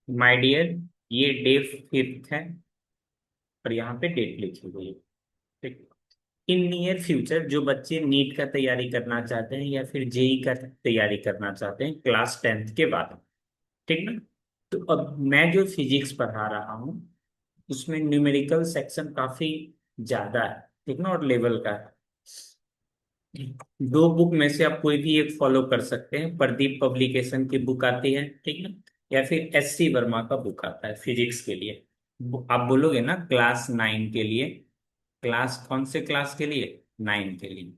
My dear, ये day 5 है और यहाँ पे डेट लिखी हुई है। ठीक। इन नियर फ्यूचर जो बच्चे नीट का तैयारी करना चाहते हैं या फिर जेई का तैयारी करना चाहते हैं क्लास 10th के बाद, ठीक ना। तो अब मैं जो फिजिक्स पढ़ा रहा हूँ उसमें न्यूमेरिकल सेक्शन काफी ज्यादा है, ठीक ना, और लेवल का है। दो बुक में से आप कोई भी एक फॉलो कर सकते हैं। प्रदीप पब्लिकेशन की बुक आती है, ठीक ना, या फिर एससी वर्मा का बुक आता है फिजिक्स के लिए। आप बोलोगे ना क्लास 9 के लिए, क्लास कौन से क्लास के लिए? 9 के लिए।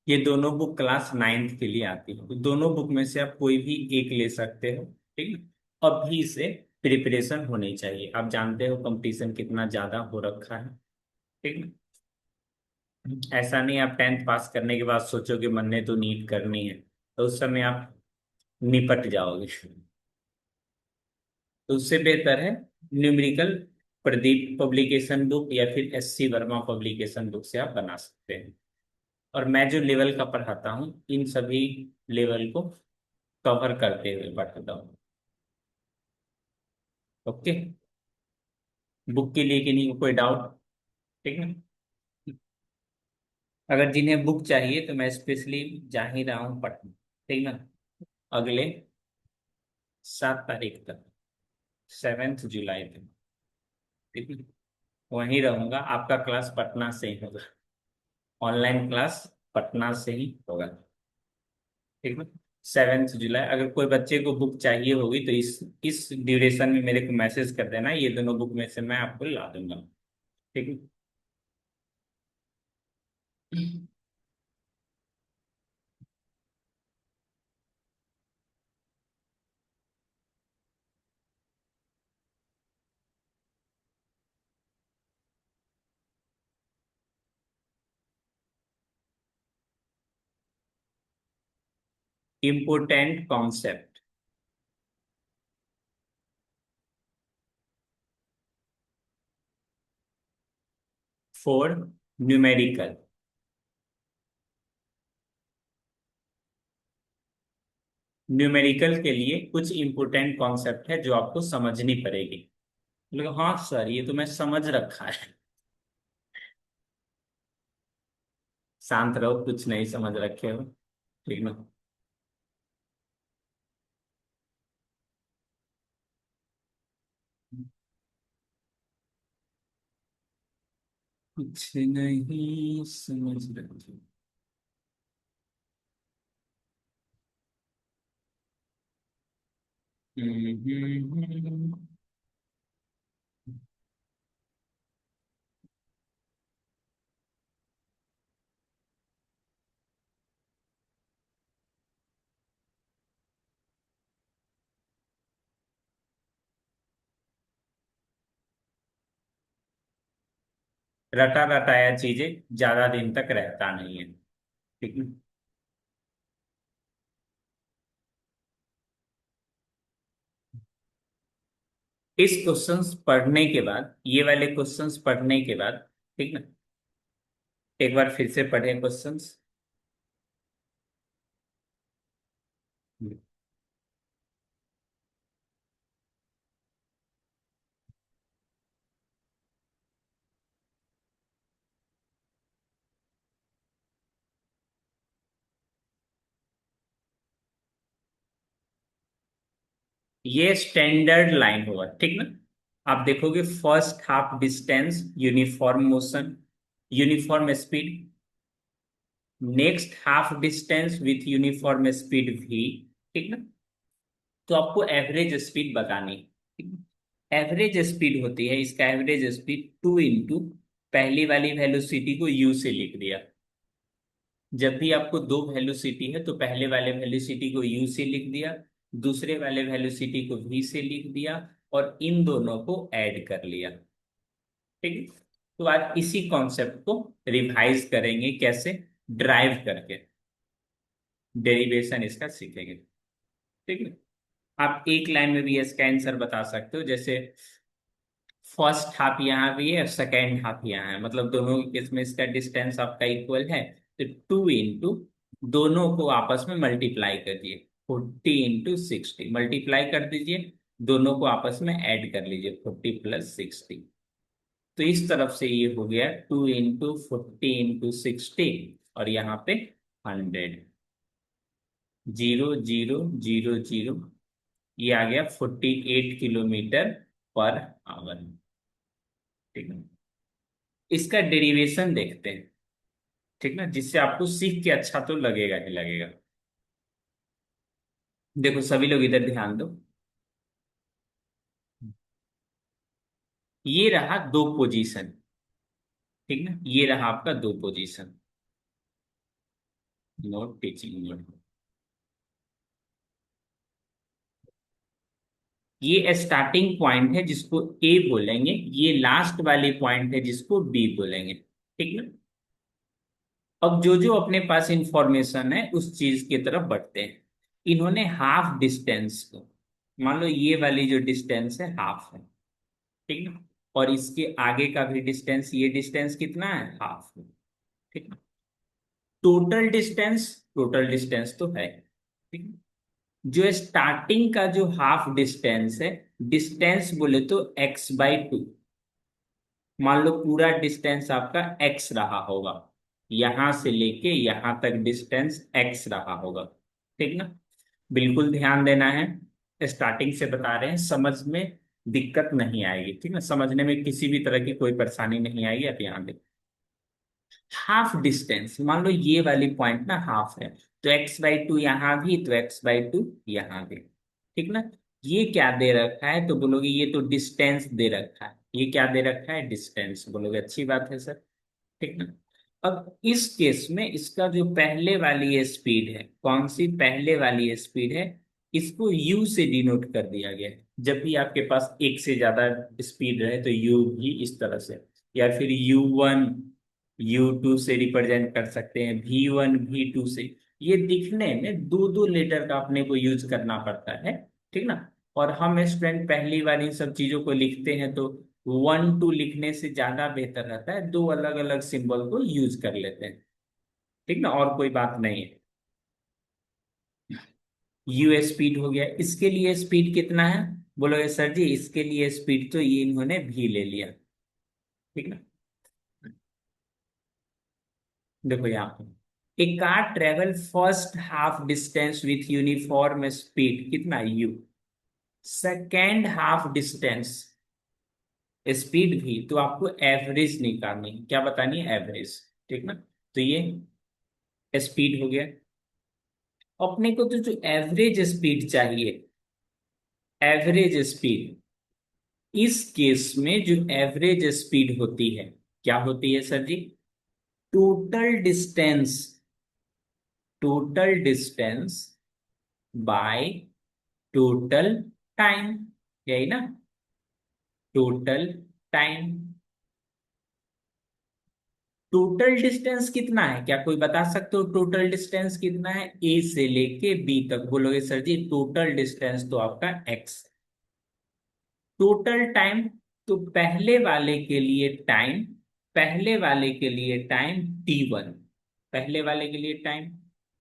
ये दोनों बुक क्लास 9th के लिए आती है, तो दोनों बुक में से आप कोई भी एक ले सकते हो, ठीक है। अभी से प्रिपरेशन होनी चाहिए। आप जानते हो कंपटीशन कितना ज्यादा हो रखा है, ठीक है। ऐसा नहीं आप 10th पास करने के बाद सोचोगे मन ने तो नीट करनी है, तो उस समय आप निपट जाओगे। तो उससे बेहतर है न्यूमेरिकल प्रदीप पब्लिकेशन बुक या फिर एससी वर्मा पब्लिकेशन बुक से आप बना सकते हैं। और मैं जो लेवल का पढ़ाता हूँ इन सभी लेवल को कवर करते हुए पढ़ाता हूँ। ओके। बुक के लिए कि नहीं कोई डाउट? ठीक है। अगर जिन्हें बुक चाहिए तो मैं स्पेशली जा ही रहा हूँ पढ़ने, ठीक ना, अगले 7 तारीख तक, 7 जुलाई तक, ठीक है। वहीं रहूंगा। आपका क्लास पटना से ही होगा, ऑनलाइन क्लास पटना से ही होगा, ठीक है। 7 जुलाई, अगर कोई बच्चे को बुक चाहिए होगी तो इस ड्यूरेशन में मेरे को मैसेज कर देना, ये दोनों बुक में से मैं आपको ला दूंगा, ठीक है। Important concept for numerical. Numerical के लिए कुछ इंपॉर्टेंट कॉन्सेप्ट है जो आपको समझनी पड़ेगी। बोले, हाँ सर ये तो मैं समझ रखा है। शांत रहो, कुछ नहीं समझ रखे हो, ठीक ना। कुछ नहीं समझ रखे। हम्म। रटा रटाया चीजें ज्यादा दिन तक रहता नहीं है, ठीक है। इस क्वेश्चंस पढ़ने के बाद, ये वाले क्वेश्चंस पढ़ने के बाद, ठीक ना, एक बार फिर से पढ़ें क्वेश्चंस। ये स्टैंडर्ड लाइन होगा, ठीक ना। आप देखोगे first half distance uniform motion, uniform speed, next half distance with uniform speed भी, ठीक ना। तो आपको एवरेज स्पीड बतानी, एवरेज स्पीड होती है, इसका एवरेज स्पीड 2 इंटू पहली वाली वेलोसिटी को यू से लिख दिया। जब भी आपको दो वेलोसिटी है तो पहले वाले वेलोसिटी को यू से लिख दिया, दूसरे वाले वेलोसिटी को वी से लिख दिया, और इन दोनों को ऐड कर लिया, ठीक है। तो आज इसी कॉन्सेप्ट को रिवाइज करेंगे, कैसे? ड्राइव करके डेरिवेशन इसका सीखेंगे, ठीक है। आप एक लाइन में भी इसका आंसर बता सकते हो, जैसे फर्स्ट हाफ यहाँ भी है, सेकेंड हाफ यहाँ है, मतलब दोनों केस में इसका डिस्टेंस आपका इक्वल है, तो 2 इंटू दोनों को आपस में मल्टीप्लाई करिए, 40 × 60 मल्टीप्लाई कर दीजिए, दोनों को आपस में ऐड कर लीजिए, 40 + 60। तो इस तरफ से ये हो गया 2 × 40 × 60, और यहाँ पे 100, 0 0 0 0, ये आ गया 48 km/h। ठीक है, इसका डेरिवेशन देखते हैं, ठीक ना, जिससे आपको सीख के अच्छा तो लगेगा ही लगेगा। देखो सभी लोग इधर ध्यान दो, ये रहा दो पोजीशन, ठीक ना, ये रहा आपका दो पोजीशन, नोट टीचिंग नोट। ये स्टार्टिंग पॉइंट है जिसको ए बोलेंगे, ये लास्ट वाली पॉइंट है जिसको बी बोलेंगे, ठीक ना। अब जो जो अपने पास इंफॉर्मेशन है उस चीज की तरफ बढ़ते हैं। इन्होंने हाफ डिस्टेंस को, मान लो ये वाली जो डिस्टेंस है हाफ है, ठीक ना, और इसके आगे का भी डिस्टेंस, ये डिस्टेंस कितना है, हाफ है, ठीक ना। टोटल डिस्टेंस तो है, ठीक है? जो स्टार्टिंग का जो हाफ डिस्टेंस है, डिस्टेंस बोले तो x/2, मान लो पूरा डिस्टेंस आपका x रहा होगा, यहां से लेके यहां तक डिस्टेंस x रहा होगा, ठीक ना। बिल्कुल ध्यान देना है, स्टार्टिंग से बता रहे हैं, समझ में दिक्कत नहीं आएगी, ठीक ना, समझने में किसी भी तरह की कोई परेशानी नहीं आएगी। आप यहाँ देखो, हाफ डिस्टेंस, मान लो ये वाली पॉइंट ना हाफ है, तो x/2 यहां भी, तो x/2 यहां भी, ठीक ना। ये क्या दे रखा है, तो बोलोगे ये तो डिस्टेंस दे रखा है, ये क्या दे रखा है, डिस्टेंस, बोलोगे अच्छी बात है सर, ठीक ना। अब इस केस में इसका जो पहले वाली स्पीड है, कौन सी पहले वाली स्पीड है, इसको u से डिनोट कर दिया गया है। जब भी आपके पास एक से ज्यादा स्पीड रहे तो u भी इस तरह से, या फिर u1 u2 से रिप्रेजेंट कर सकते हैं, v1 v2 से। ये दिखने में दो दो लेटर का अपने को यूज करना पड़ता है, ठीक ना। और हम स्टूडेंट पहली बार इन सब चीजों को लिखते हैं तो 1 2 लिखने से ज्यादा बेहतर रहता है, दो अलग अलग सिंबल को यूज कर लेते हैं, ठीक ना, और कोई बात नहीं है। यू स्पीड हो गया, इसके लिए स्पीड कितना है, बोलोगे सर जी इसके लिए स्पीड तो ये इन्होंने भी ले लिया, ठीक ना। देखो यहाँ पे, a car travel first half distance with uniform speed, कितना u, second half distance speed भी, तो आपको एवरेज निकालनी है, क्या बतानी है, एवरेज, ठीक ना। तो ये स्पीड हो गया, अपने को तो जो एवरेज स्पीड चाहिए, एवरेज स्पीड, इस केस में जो एवरेज स्पीड होती है, क्या होती है सर जी, total distance, total distance by total time, यही ना, टोटल टाइम। टोटल डिस्टेंस कितना है, क्या कोई बता सकते हो टोटल डिस्टेंस कितना है, ए से लेके बी तक, बोलोगे सर जी टोटल डिस्टेंस तो आपका एक्स। टोटल टाइम, तो पहले वाले के लिए टाइम, पहले वाले के लिए टाइम t1, पहले वाले के लिए टाइम,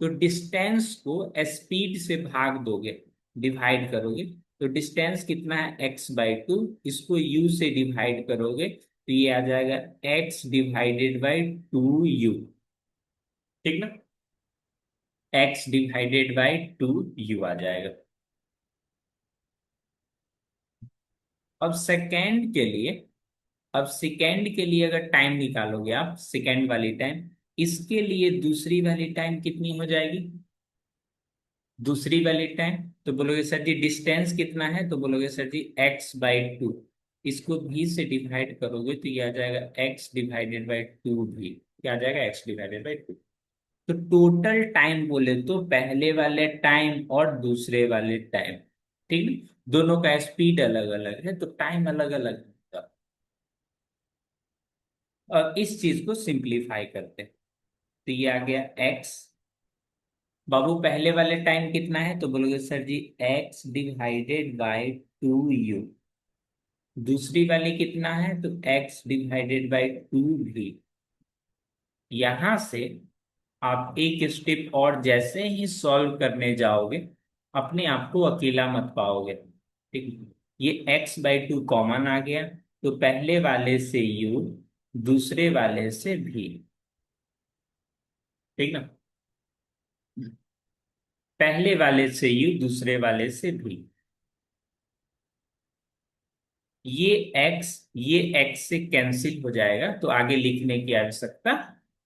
तो डिस्टेंस को स्पीड से भाग दोगे, डिवाइड करोगे, तो डिस्टेंस कितना है, x/2, इसको u से डिवाइड करोगे तो ये आ जाएगा x/2u, ठीक ना, x/2u आ जाएगा। अब सेकेंड के लिए, अब सेकेंड के लिए अगर टाइम निकालोगे आप, सेकेंड वाली टाइम, इसके लिए दूसरी वाली टाइम कितनी हो जाएगी, दूसरी वाली टाइम, तो बोलोगे सर जी डिस्टेंस कितना है, तो बोलोगे सर जी x/2, इसको भी से डिवाइड करोगे तो ये आ जाएगा x/2 भी, क्या आ जाएगा, x/2। तो टोटल टाइम बोले तो पहले वाले टाइम और दूसरे वाले टाइम, ठीक है, दोनों का स्पीड अलग अलग है तो टाइम अलग अलग है। और इस चीज को सिंप्लीफाई करते हैं, तो ये आ गया x, बाबू पहले वाले टाइम कितना है, तो बोलोगे सर जी x/2u, दूसरी वाली कितना है, तो x/2 भी। यहां से आप एक स्टेप और जैसे ही सॉल्व करने जाओगे, अपने आप को अकेला मत पाओगे, ठीक है। ये x/2 कॉमन आ गया, तो पहले वाले से u, दूसरे वाले से v, ठीक ना। पहले वाले से u, दूसरे वाले से v। ये x से कैंसिल हो जाएगा, तो आगे लिखने की आवश्यकता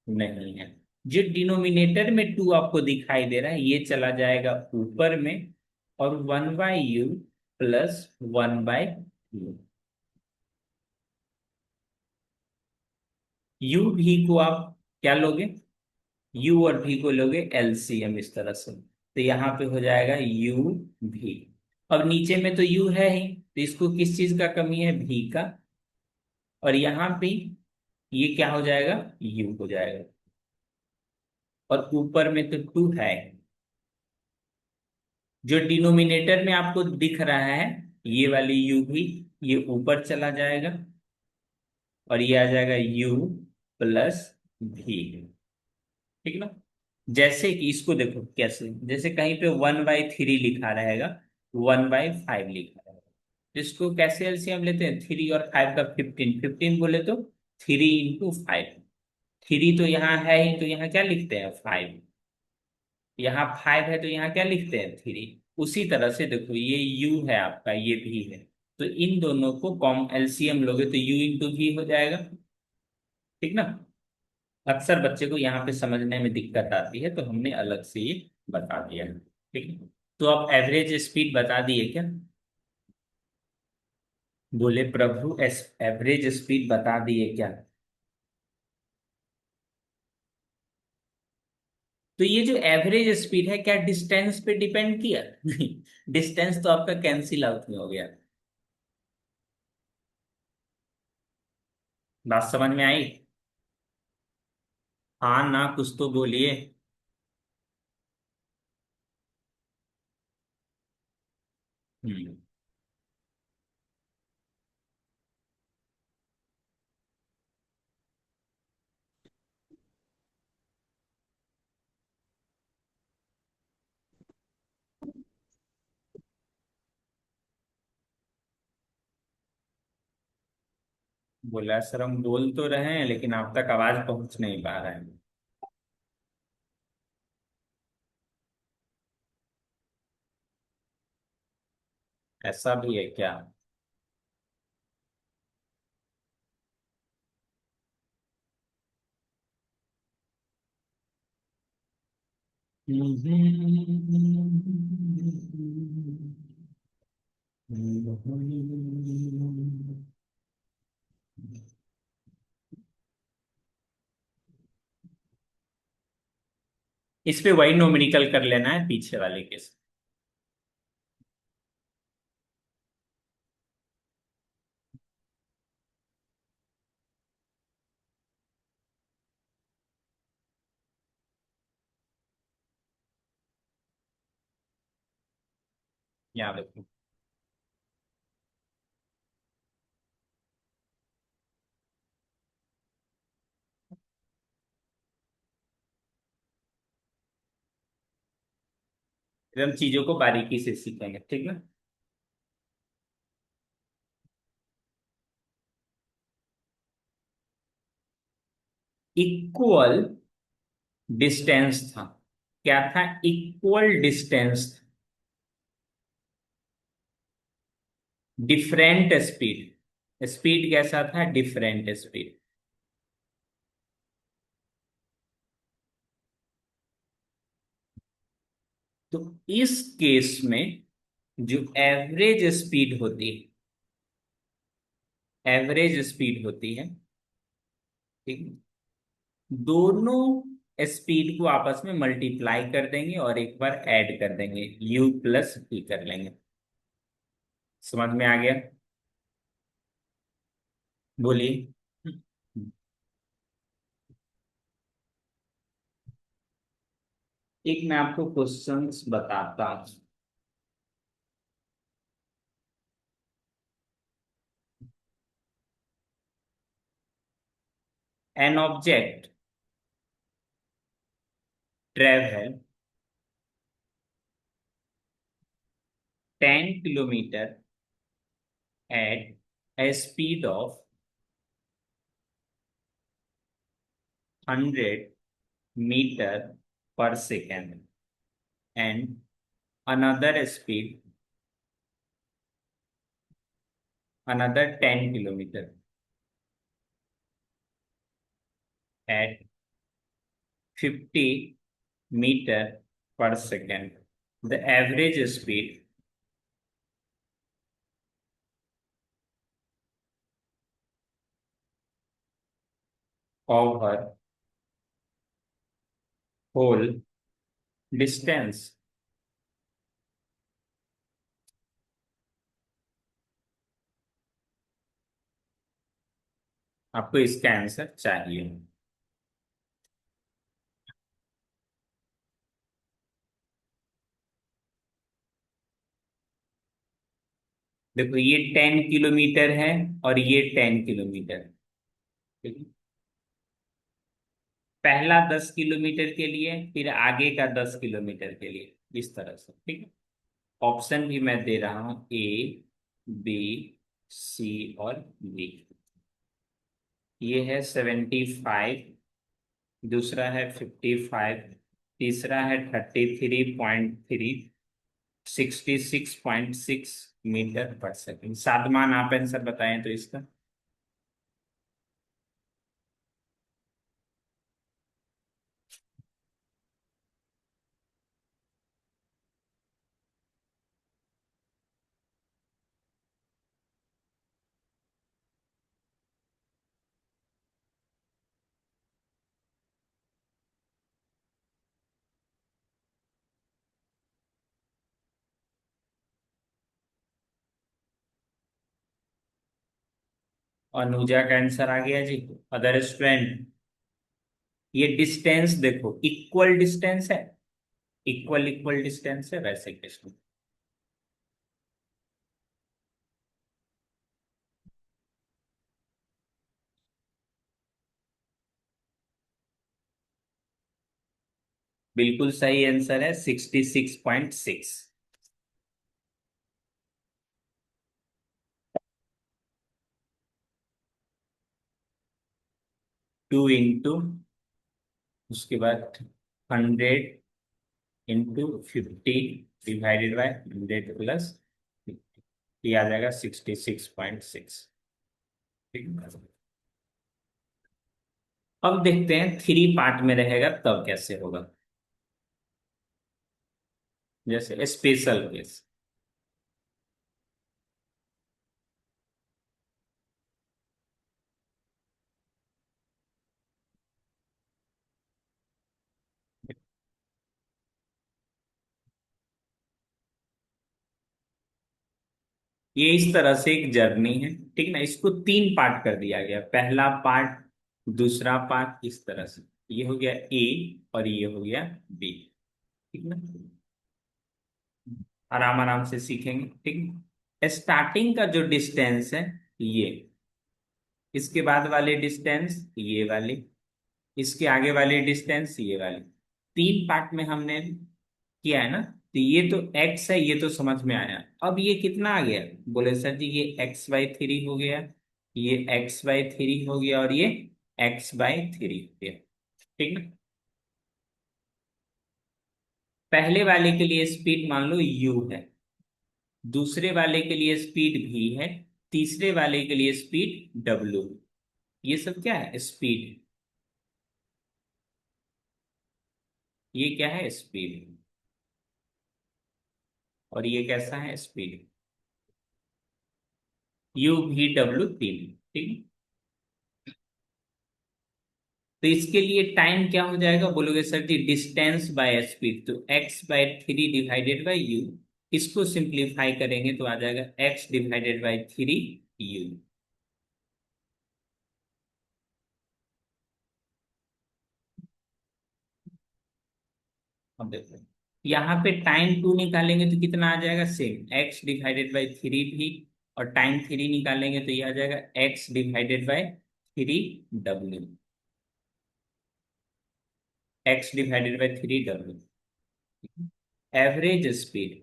नहीं है। जो डिनोमिनेटर में 2 आपको दिखाई दे रहा है, ये चला जाएगा ऊपर में, और 1/u प्लस 1/u। u भी को आप क्या लोगे, u और v को लोगे एलसीएम इस तरह से, तो यहाँ पे हो जाएगा u v। अब नीचे में तो u है ही, तो इसको किस चीज का कमी है, v का। और यहाँ पे ये क्या हो जाएगा, u हो जाएगा। और ऊपर में तो 2 है। जो डिनोमिनेटर में आपको दिख रहा है, ये वाली u भी, ये ऊपर चला जाएगा, और ये आ जाएगा u प्लस v, ठीक ना। जैसे कि इसको देखो कैसे, जैसे कहीं पे 1/3 लिखा रहेगा, 1/5 लिखा रहेगा, तो इसको कैसे एलसीएम लेते हैं, 3 और 5 का 15, 15 बोले तो 3 × 5। 3 तो यहाँ है ही, तो यहाँ क्या लिखते हैं 5। यहाँ 5 है, तो यहाँ क्या लिखते हैं 3। उसी तरह से देखो, ये u है आपका, ये भी है, तो इन दोनों को कॉम एलसीएम लोगे तो u × v हो जाएगा, ठीक ना। अक्सर बच्चे को यहाँ पे समझने में दिक्कत आती है, तो हमने अलग से ये बता दिया है, ठीक है। तो आप एवरेज स्पीड बता दिए क्या, बोले प्रभु एवरेज स्पीड बता दिए क्या। तो ये जो एवरेज स्पीड है, क्या डिस्टेंस पे डिपेंड किया नहीं, डिस्टेंस तो आपका कैंसिल आउट में हो गया। बात समझ में आई। हाँ ना, कुछ तो बोलिए। हम्म। बोला सर, हम बोल तो रहे हैं लेकिन आप तक आवाज पहुंच नहीं पा रहा है। ऐसा भी है क्या। इस पे वही न्यूमेरिकल कर लेना है पीछे वाले के साथ। यहाँ देखो, फिर हम चीजों को बारीकी से सीखेंगे, ठीक ना। इक्वल डिस्टेंस था, क्या था, equal distance, different speed, speed कैसा था, डिफरेंट स्पीड। तो इस केस में जो एवरेज स्पीड होती है, ठीक है, दोनों स्पीड को आपस में मल्टीप्लाई कर देंगे और एक बार ऐड कर देंगे, u प्लस v कर लेंगे। समझ में आ गया, बोलिए। एक मैं आपको क्वेश्चंस बताता हूं। An object travel 10 kilometer at a speed of 100 meter per second and another speed another 10 kilometer at 50 meter per second. The average speed of her whole distance. आपको इसका आंसर चाहिए। देखो ये 10 किलोमीटर है और ये 10 किलोमीटर। ठीक है? पहला 10 किलोमीटर के लिए, फिर आगे का 10 किलोमीटर के लिए, इस तरह से। ठीक है? ऑप्शन भी मैं दे रहा हूं, ए, बी, सी और डी। ये है 75, दूसरा है 55, तीसरा है 33.3, 66.6 मीटर पर सेकंड। सादमान आप आंसर बताएं तो इसका। अनुजा का आंसर आ गया जी। अदर स्टूडेंट, ये डिस्टेंस देखो, इक्वल डिस्टेंस है, इक्वल इक्वल डिस्टेंस है, वैसे क्वेश्चन। बिल्कुल सही आंसर है 66.6। 2 इंटू, उसके बाद 100 इंटू 50 डिवाइडेड बाय 100 प्लस, ये आ जाएगा 66.6। ठीक है? अब देखते हैं 3 पार्ट में रहेगा तब कैसे होगा। जैसे स्पेशल केस, ये इस तरह से एक जर्नी है। ठीक ना, इसको 3 पार्ट कर दिया गया, पहला पार्ट, दूसरा पार्ट, इस तरह से। ये हो गया ए और ये हो गया बी। ठीक ना, आराम आराम से सीखेंगे। ठीक, स्टार्टिंग का जो डिस्टेंस है ये, इसके बाद वाले डिस्टेंस ये वाले, इसके आगे वाले डिस्टेंस ये वाले, 3 पार्ट में हमने किया है ना। तो ये तो x है, ये तो समझ में आया। अब ये कितना आ गया, बोले सर जी ये x/3 हो गया, ये x/3 हो गया और ये x/3 हो गया। ठीक ना, पहले वाले के लिए स्पीड मान लो u है, दूसरे वाले के लिए स्पीड v है, तीसरे वाले के लिए स्पीड w। ये सब क्या है, स्पीड। ये क्या है, स्पीड। और ये कैसा है, स्पीड। u v w 3। ठीक, तो इसके लिए टाइम क्या हो जाएगा, बोलोगे सर जी डिस्टेंस बाय स्पीड, तो x/3 डिवाइडेड बाय u। इसको सिंप्लीफाई करेंगे तो आ जाएगा x/3 u। अब देखो यहाँ पे टाइम 2 निकालेंगे तो कितना आ जाएगा, सेम x/3 भी, और टाइम 3 निकालेंगे तो ये आ जाएगा x/3 w। x/3 w, average speed.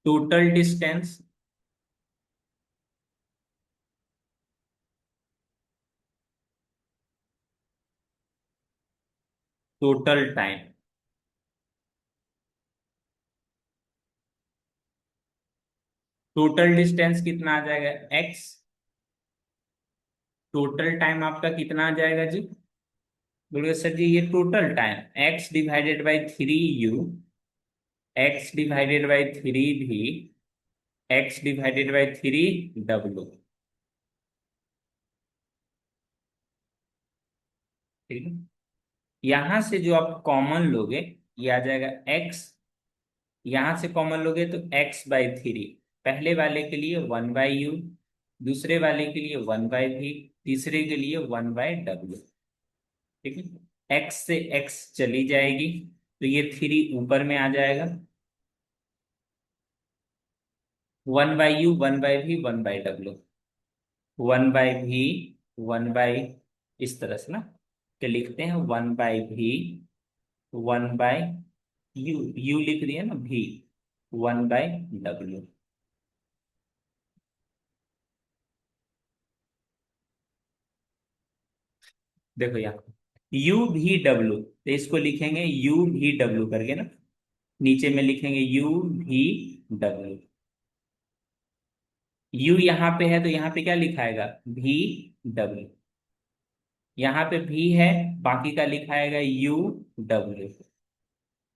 Total distance, total time. Total distance कितना आ जाएगा x, टोटल टाइम आपका कितना आ जाएगा जी? बोलिए सर जी ये total time x divided by 3u, x divided by 3v, x divided by 3w। ठीक है, यहां से जो आप कॉमन लोगे ये आ जाएगा x, यहां से कॉमन लोगे तो x/3, पहले वाले के लिए 1/u, दूसरे वाले के लिए 1/v, तीसरे के लिए 1/w। ठीक है, x से x चली जाएगी तो ये 3 ऊपर में आ जाएगा, 1/u, 1/v, 1/w, 1/v, 1/ इस तरह से ना, तो लिखते हैं 1/v, 1/u, u लिख दिया ना v, 1/w। देखो यहाँ u/v/w, तो इसको लिखेंगे u/v/w करके ना, नीचे में लिखेंगे u/v/w। u यहाँ पे है तो यहाँ पे क्या लिखाएगा v/w, यहाँ पे v है, बाकी का लिखाएगा u/w,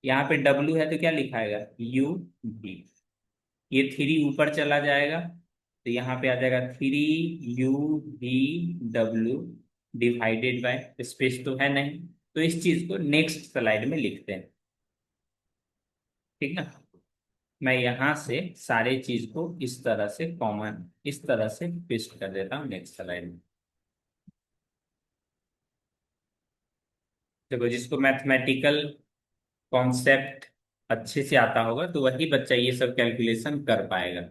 यहाँ पे w है तो क्या लिखाएगा u/v। ये 3 ऊपर चला जाएगा तो यहाँ पे आ जाएगा 3u/v/w डिवाइडेड बाय, स्पेस तो है नहीं तो इस चीज को नेक्स्ट स्लाइड में लिखते हैं। ठीक ना, मैं यहां से सारे चीज को इस तरह से कॉमन इस तरह से पेस्ट कर देता हूँ नेक्स्ट स्लाइड में। देखो जिसको मैथमेटिकल कॉन्सेप्ट अच्छे से आता होगा तो वही बच्चा ये सब कैलकुलेशन कर पाएगा।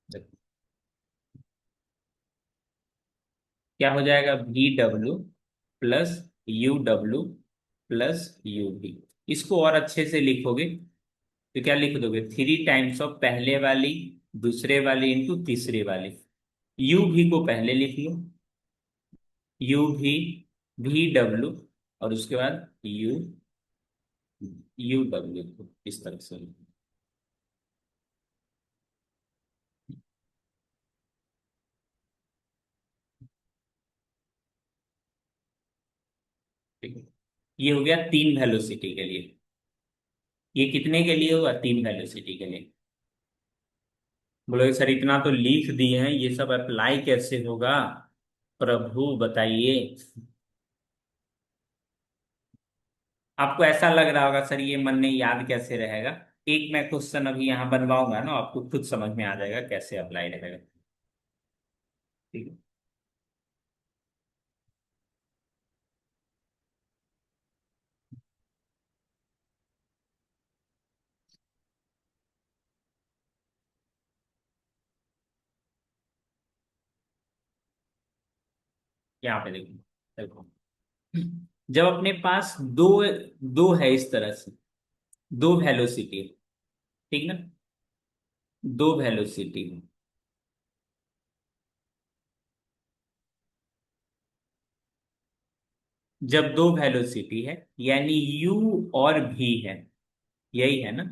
देखो, क्या हो जाएगा VW+UW+UV। इसको और अच्छे से लिखोगे तो क्या लिख दोगे 3 टाइम्स ऑफ पहले वाली, दूसरे वाली इंटू तीसरे वाली। यू भी को पहले लिख लो, UV/VW, और उसके बाद UW को इस तरह से लिखो। ठीक है, ये हो गया 3 वेलोसिटी के लिए। ये कितने के लिए होगा 3 वेलोसिटी के लिए? बोलोगे सर इतना तो लिख दिए हैं, ये सब अप्लाई कैसे होगा, प्रभु बताइए। आपको ऐसा लग रहा होगा सर ये मन में याद कैसे रहेगा, एक मैं क्वेश्चन अभी यहाँ बनवाऊंगा ना, आपको खुद समझ में आ जाएगा कैसे अप्लाई रहेगा। ठीक है, यहाँ पे देखो, देखो जब अपने पास दो दो है इस तरह से, दो वेलोसिटी, ठीक ना, दो वेलोसिटी, जब दो वेलोसिटी है यानी u और v है, यही है ना,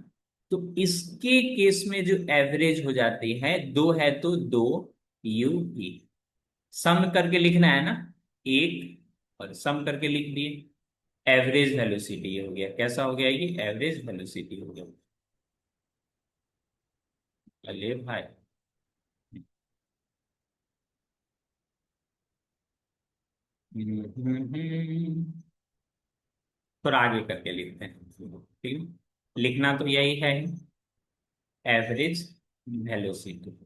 तो इसके केस में जो एवरेज हो जाती है, दो है तो दो u v, सम करके लिखना है ना, एक और सम करके लिख दिए, एवरेज वेलोसिटी हो गया। कैसा हो गया ये एवरेज वेलोसिटी हो गया। अरे भाई, थोड़ा आगे करके लिखते हैं। ठीक है, लिखना तो यही है, एवरेज वेलोसिटी,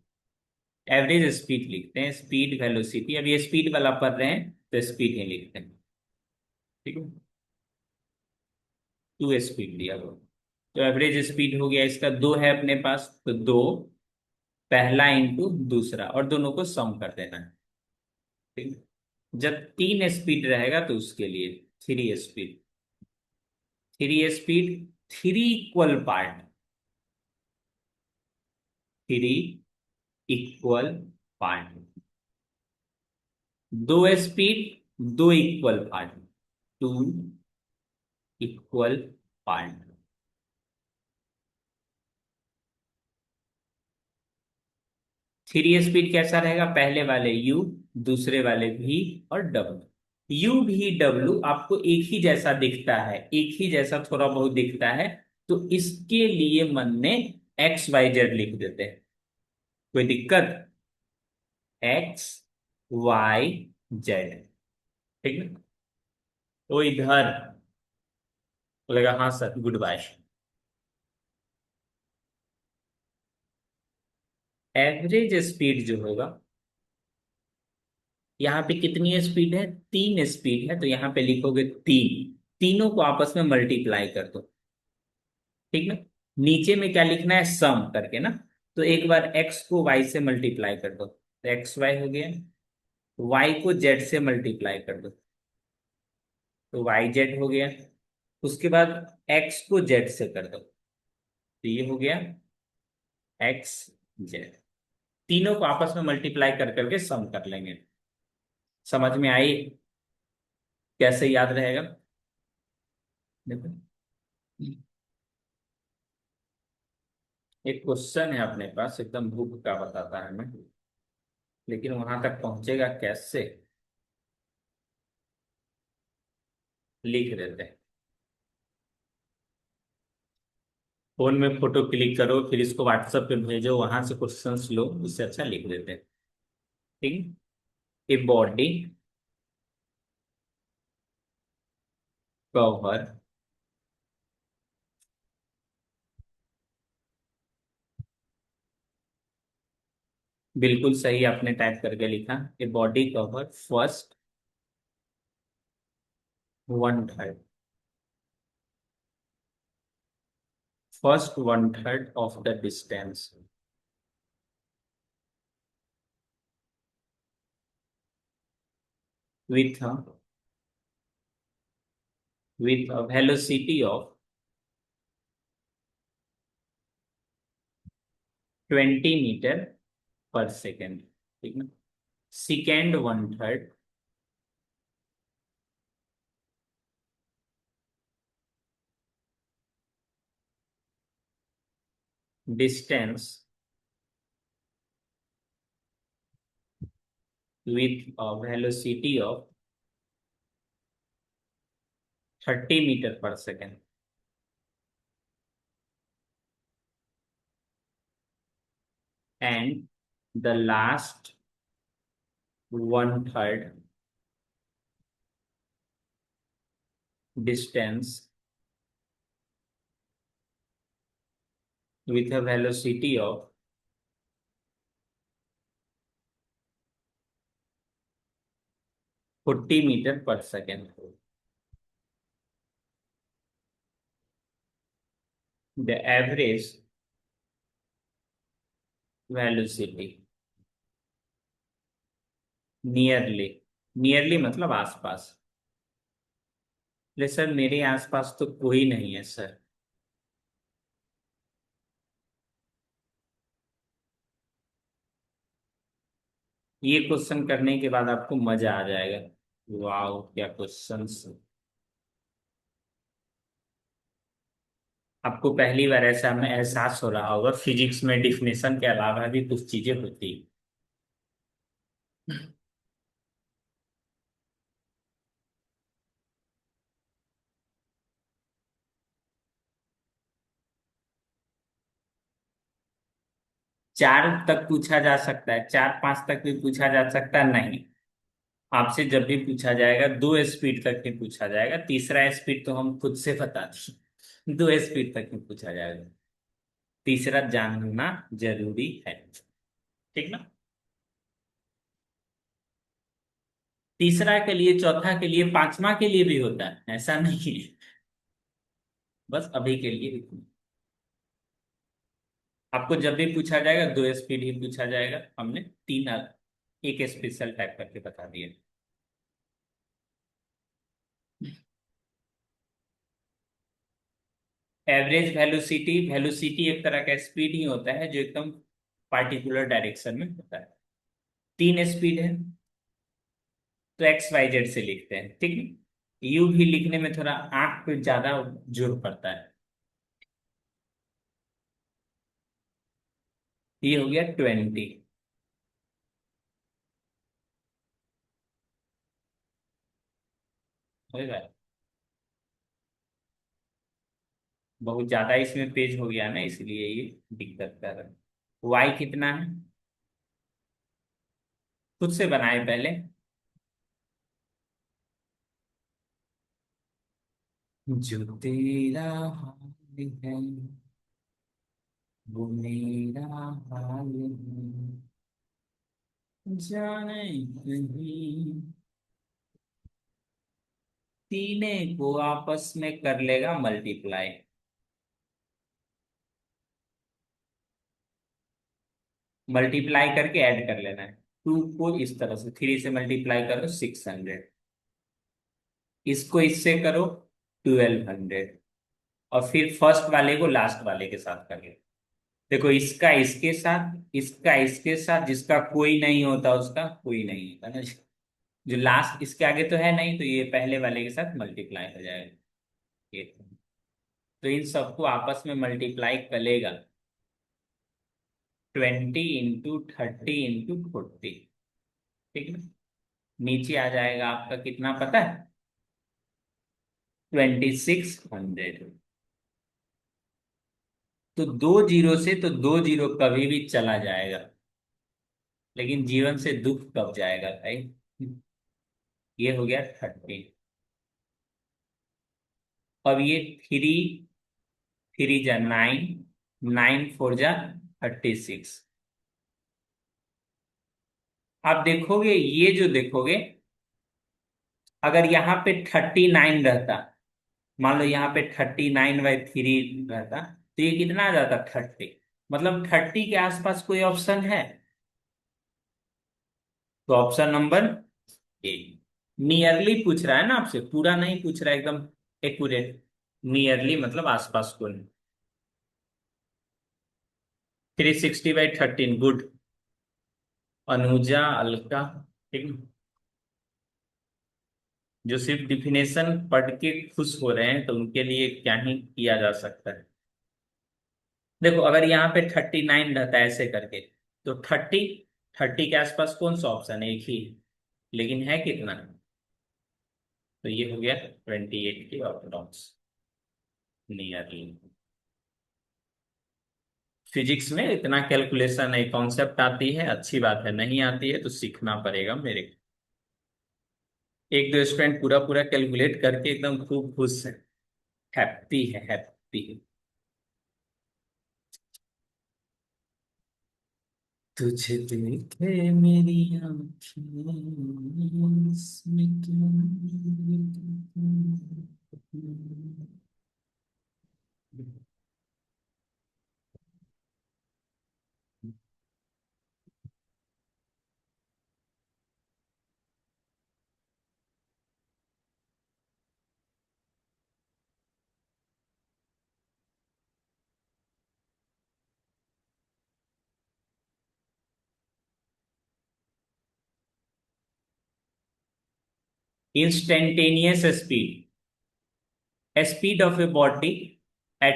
एवरेज स्पीड लिखते हैं, स्पीड वेलोसिटी, अब ये स्पीड वाला पढ़ रहे हैं तो स्पीड ही लिखते हैं। ठीक है, 2 स्पीड दिया हुआ, तो एवरेज स्पीड हो गया इसका, दो है अपने पास तो दो, पहला इंटू दूसरा, और दोनों को सम कर देना है। ठीक है? जब 3 स्पीड रहेगा तो उसके लिए 3 speed, 3 speed three equal part, three equal part, दो स्पीड दो equal part, two equal part. Three speed कैसा रहेगा? पहले वाले यू, दूसरे वाले भी और डब्ल्यू। यू भी डब्ल्यू आपको एक ही जैसा दिखता है, एक ही जैसा थोड़ा बहुत दिखता है, तो इसके लिए मन ने एक्स वाई जेड लिख देते हैं। कोई दिक्कत? एक्स वाई जेड, ठीक है। तो इधर बोलेगा हाँ sir, good bye. Average speed जो होगा, यहाँ पे कितनी स्पीड है? तीन स्पीड है, तो यहाँ पे लिखोगे तीन, तीनों को आपस में मल्टीप्लाई कर दो, ठीक ना। नीचे में क्या लिखना है? सम करके ना। तो एक बार एक्स को वाई से मल्टीप्लाई कर दो, तो एक्स वाई हो गया। वाई को जेड से मल्टीप्लाई कर दो, तो वाई जेड हो गया। उसके बाद एक्स को जेड से कर दो, तो ये हो गया एक्स जेड। तीनों को आपस में मल्टीप्लाई कर करके सम कर लेंगे। समझ में आई? कैसे याद रहेगा? देखो, एक क्वेश्चन है अपने पास, एकदम बुक का बताता है हमें, लेकिन वहां तक पहुंचेगा कैसे? लिख देते हैं। फोन में फोटो क्लिक करो, फिर इसको व्हाट्सएप पे भेजो, वहां से क्वेश्चंस लो, इससे अच्छा लिख देते हैं। ठीक। ए बॉडी कवर, बिल्कुल सही आपने टाइप करके लिखा। A body cover first one third, first one third of the distance with a with a velocity of 20 metre per second, ठीक ना। Second one third distance with a velocity of 30 metre per second, and the last one third distance with a velocity of 40 metre per second. The average velocity nearly, nearly मतलब आसपास। ले sir, मेरे आसपास तो कोई नहीं है सर। ये क्वेश्चन करने के बाद आपको मजा आ जाएगा। वाह क्या क्वेश्चंस! आपको पहली बार ऐसा में एहसास हो रहा होगा, फिजिक्स में डिफिनेशन के अलावा भी कुछ चीजें होती हैं। चार तक पूछा जा सकता है, चार पांच तक भी पूछा जा सकता है, नहीं। आपसे जब भी पूछा जाएगा दो स्पीड तक ही पूछा जाएगा, तीसरा स्पीड तो हम खुद से बता दें, दो स्पीड तक ही पूछा जाएगा। तीसरा जानना जरूरी है, ठीक ना। तीसरा के लिए, चौथा के लिए, पांचवा के लिए भी होता है, ऐसा नहीं है। बस अभी के लिए इतना। आपको जब भी पूछा जाएगा दो स्पीड ही पूछा जाएगा, हमने तीन एक स्पेशल टाइप करके बता दिए। एवरेज वेलोसिटी, वेलोसिटी एक तरह का स्पीड ही होता है जो एकदम पार्टिकुलर डायरेक्शन में होता है। तीन स्पीड है, तो एक्स वाई जेड से लिखते हैं, ठीक है। यू भी लिखने में थोड़ा आंख पे ज्यादा जोर पड़ता है। ये हो गया 20। होगा, बहुत ज्यादा इसमें पेज हो गया ना, इसलिए ये दिक्कत कर रहा है। वाई कितना है, खुद से बनाए पहले। जो तेरा हाल है वो मेरा हाल है, जाने कहीं सीने को आपस में कर लेगा मल्टीप्लाई। मल्टीप्लाई करके ऐड कर लेना है। टू को इस तरह से, थ्री से मल्टीप्लाई करो 600, इसको इससे करो 1200, और फिर फर्स्ट वाले को लास्ट वाले के साथ कर लो। देखो, इसका इसके साथ, इसका इसके साथ, जिसका कोई नहीं होता उसका कोई नहीं होता ना। जो लास्ट इसके आगे तो है नहीं, तो ये पहले वाले के साथ मल्टीप्लाई हो जाएगा ये। तो इन सबको आपस में मल्टीप्लाई करेगा, 20 × 30 × 40, ठीक है। नीचे आ जाएगा आपका कितना पता है, 2600। तो दो जीरो से, तो दो जीरो कभी भी चला जाएगा, लेकिन जीवन से दुख कब जाएगा भाई। ये हो गया 30। अब ये थ्री, थ्री जा 9, 9 4 जा 36। आप देखोगे, ये जो देखोगे, अगर यहाँ पे 39 रहता, मान लो यहाँ पे 39/3 रहता, तो ये कितना आ जाता, 30। मतलब 30 के आसपास कोई ऑप्शन है, तो ऑप्शन नंबर ए। नियरली पूछ रहा है ना आपसे, पूरा नहीं पूछ रहा है, एकदम एक्यूरेट। नियरली मतलब आसपास को। 360/13, गुड। अनुजा, अलका, ठीक है। जो सिर्फ डिफिनेशन पढ़ के खुश हो रहे हैं, तो उनके लिए क्या ही किया जा सकता है। देखो, अगर यहाँ पे 39 रहता है ऐसे करके, तो 30 के आसपास कौन सा ऑप्शन है, एक ही। लेकिन है कितना, तो ये हो गया 28 के ऑर्थोडॉक्स, नियरली। फिजिक्स में इतना कैलकुलेशन है, कॉन्सेप्ट आती है अच्छी बात है, नहीं आती है तो सीखना पड़ेगा मेरे को। एक दो स्टूडेंट पूरा पूरा कैलकुलेट करके एकदम खूब खुश है, हैप्पी है, हैप्पी। तुझे देखे मेरी आँखें, इसमें क्या, instantaneous speed, speed of a body at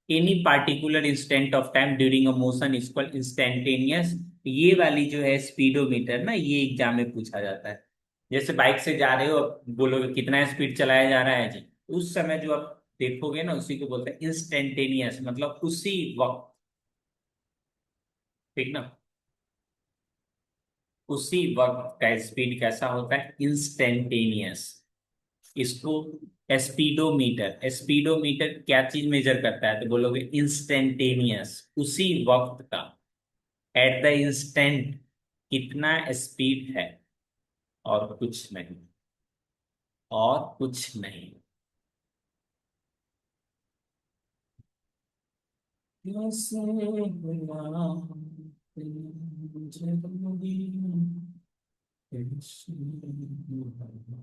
any particular instant of time during a motion is called instantaneous। ये वाली जो है स्पीडोमीटर ना, ये एग्जाम में पूछा जाता है। जैसे बाइक से जा रहे हो, बोलोगे कितना स्पीड चलाया जा रहा है जी, उस समय जो आप देखोगे ना, उसी को बोलते हैं इंस्टेंटेनियस, मतलब उसी वक्त, ठीक ना। उसी वक्त का स्पीड कैसा होता है, इंस्टेंटेनियस। इसको स्पीडोमीटर, स्पीडोमीटर क्या चीज मेजर करता है, तो बोलोगे इंस्टेंटेनियस, उसी वक्त का, एट द इंस्टेंट कितना स्पीड है, और कुछ नहीं, और कुछ नहीं। कैसे हुआ जरूरी, कैसे हुआ।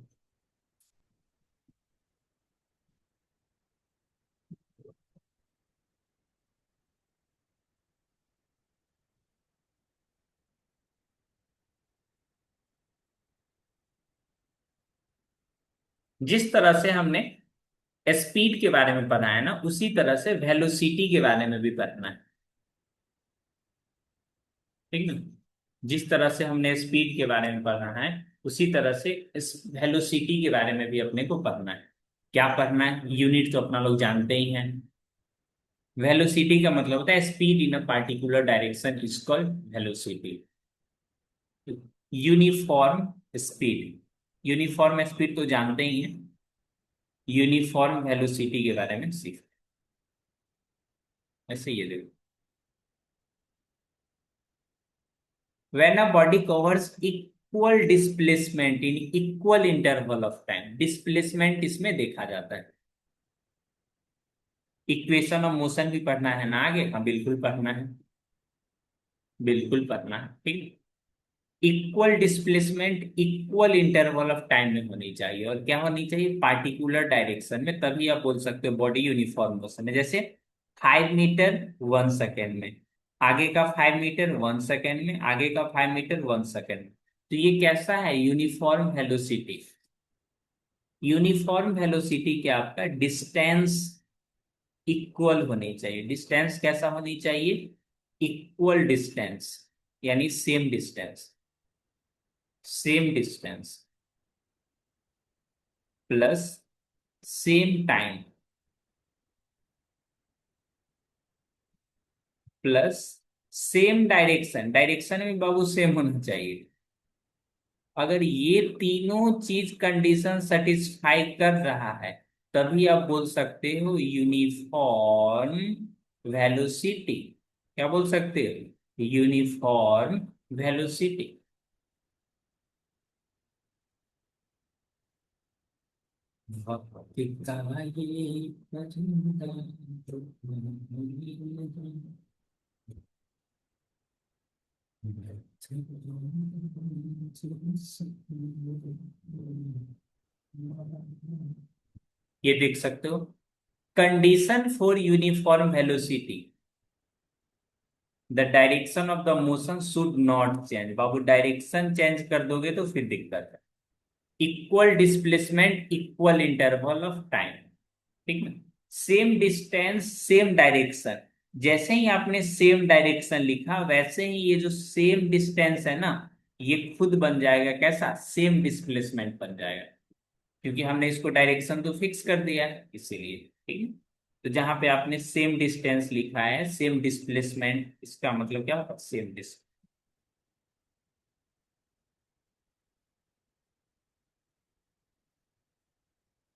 जिस तरह से हमने स्पीड के बारे में पढ़ा है ना, उसी तरह से वेलोसिटी के बारे में भी पढ़ना है। ठीक ना? जिस तरह से हमने स्पीड के बारे में पढ़ना है, उसी तरह से इस वेलोसिटी के बारे में भी अपने को पढ़ना है। क्या पढ़ना है? यूनिट तो अपना लोग जानते ही हैं। वेलोसिटी का मतलब होता है speed in a particular direction is called velocity. Uniform speed, uniform speed तो जानते ही हैं। यूनिफॉर्म वेलोसिटी के बारे में सीख, ऐसे ये देखो, when a body covers equal displacement in equal interval of time, displacement इसमें देखा जाता है। इक्वेशन ऑफ मोशन भी पढ़ना है ना आगे? हाँ बिल्कुल पढ़ना है, बिल्कुल पढ़ना है। ठीक, equal displacement equal interval of time में होनी चाहिए, और क्या होनी चाहिए? पार्टिकुलर डायरेक्शन में, तभी आप बोल सकते हो बॉडी यूनिफॉर्म मोशन है। जैसे 5 मीटर 1 सेकेंड में, आगे का 5 मीटर 1 सेकेंड में, आगे का 5 मीटर 1 सेकेंड में। तो ये कैसा है? Uniform velocity. यूनिफॉर्म वेलोसिटी क्या? आपका डिस्टेंस इक्वल होनी चाहिए। डिस्टेंस कैसा होनी चाहिए? इक्वल डिस्टेंस, यानी same distance, same distance plus same time plus same direction. Direction में बाबू सेम होना चाहिए। अगर ये तीनों चीज कंडीशन सेटिस्फाई कर रहा है, तभी आप बोल सकते हो यूनिफॉर्म वेलोसिटी। क्या बोल सकते हो? Uniform velocity. ये देख सकते हो, condition for uniform velocity, the direction of the motion should not change. Babu direction change कर दोगे तो फिर दिक्कत है। Equal displacement equal interval of time. ठीक ना? Same distance same direction. जैसे ही आपने सेम डायरेक्शन लिखा, वैसे ही ये जो सेम डिस्टेंस है ना, ये खुद बन जाएगा कैसा? सेम डिस्प्लेसमेंट बन जाएगा, क्योंकि हमने इसको डायरेक्शन तो फिक्स कर दिया है इसीलिए। ठीक है? तो जहां पे आपने सेम डिस्टेंस लिखा है, सेम डिस्प्लेसमेंट, इसका मतलब क्या होगा? Same distance.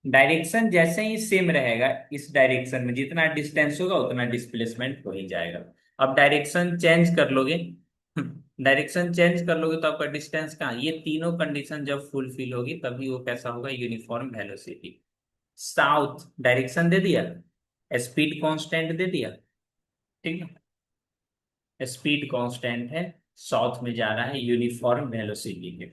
डायरेक्शन जैसे ही सेम रहेगा, इस डायरेक्शन में जितना डिस्टेंस होगा उतना डिस्प्लेसमेंट हो ही जाएगा। अब डायरेक्शन चेंज कर लोगे, डायरेक्शन चेंज कर लोगे तो आपका डिस्टेंस कहाँ? ये तीनों कंडीशन जब फुलफिल होगी तभी वो कैसा होगा? Uniform velocity. साउथ डायरेक्शन दे दिया, स्पीड कांस्टेंट दे दिया। ठीक है? स्पीड कांस्टेंट है, साउथ में जा रहा है यूनिफॉर्म वेलोसिटी के।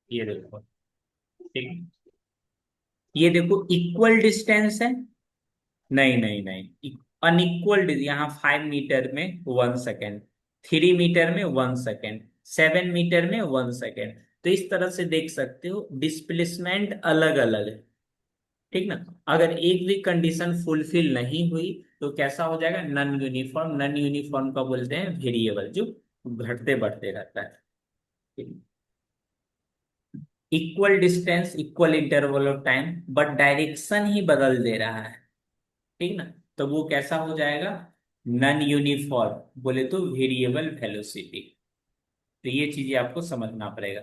ये देखो, ठीक है? ये देखो इक्वल डिस्टेंस है, नहीं नहीं नहीं, अनइक्वल। यहाँ 5 मीटर में 1 सेकेंड, 3 मीटर में 1 सेकेंड, 7 मीटर में 1 सेकेंड। तो इस तरह से देख सकते हो डिस्प्लेसमेंट अलग अलग है। ठीक ना? अगर एक भी कंडीशन फुलफिल नहीं हुई तो कैसा हो जाएगा? None uniform. नन यूनिफॉर्म का बोलते हैं वेरिएबल, जो घटते बढ़ते रहता है। Equal distance equal interval of time, but direction ही बदल दे रहा है। ठीक ना? तो वो कैसा हो जाएगा? नन यूनिफॉर्म, बोले तो वेरिएबल वेलोसिटी। तो ये चीजें आपको समझना पड़ेगा।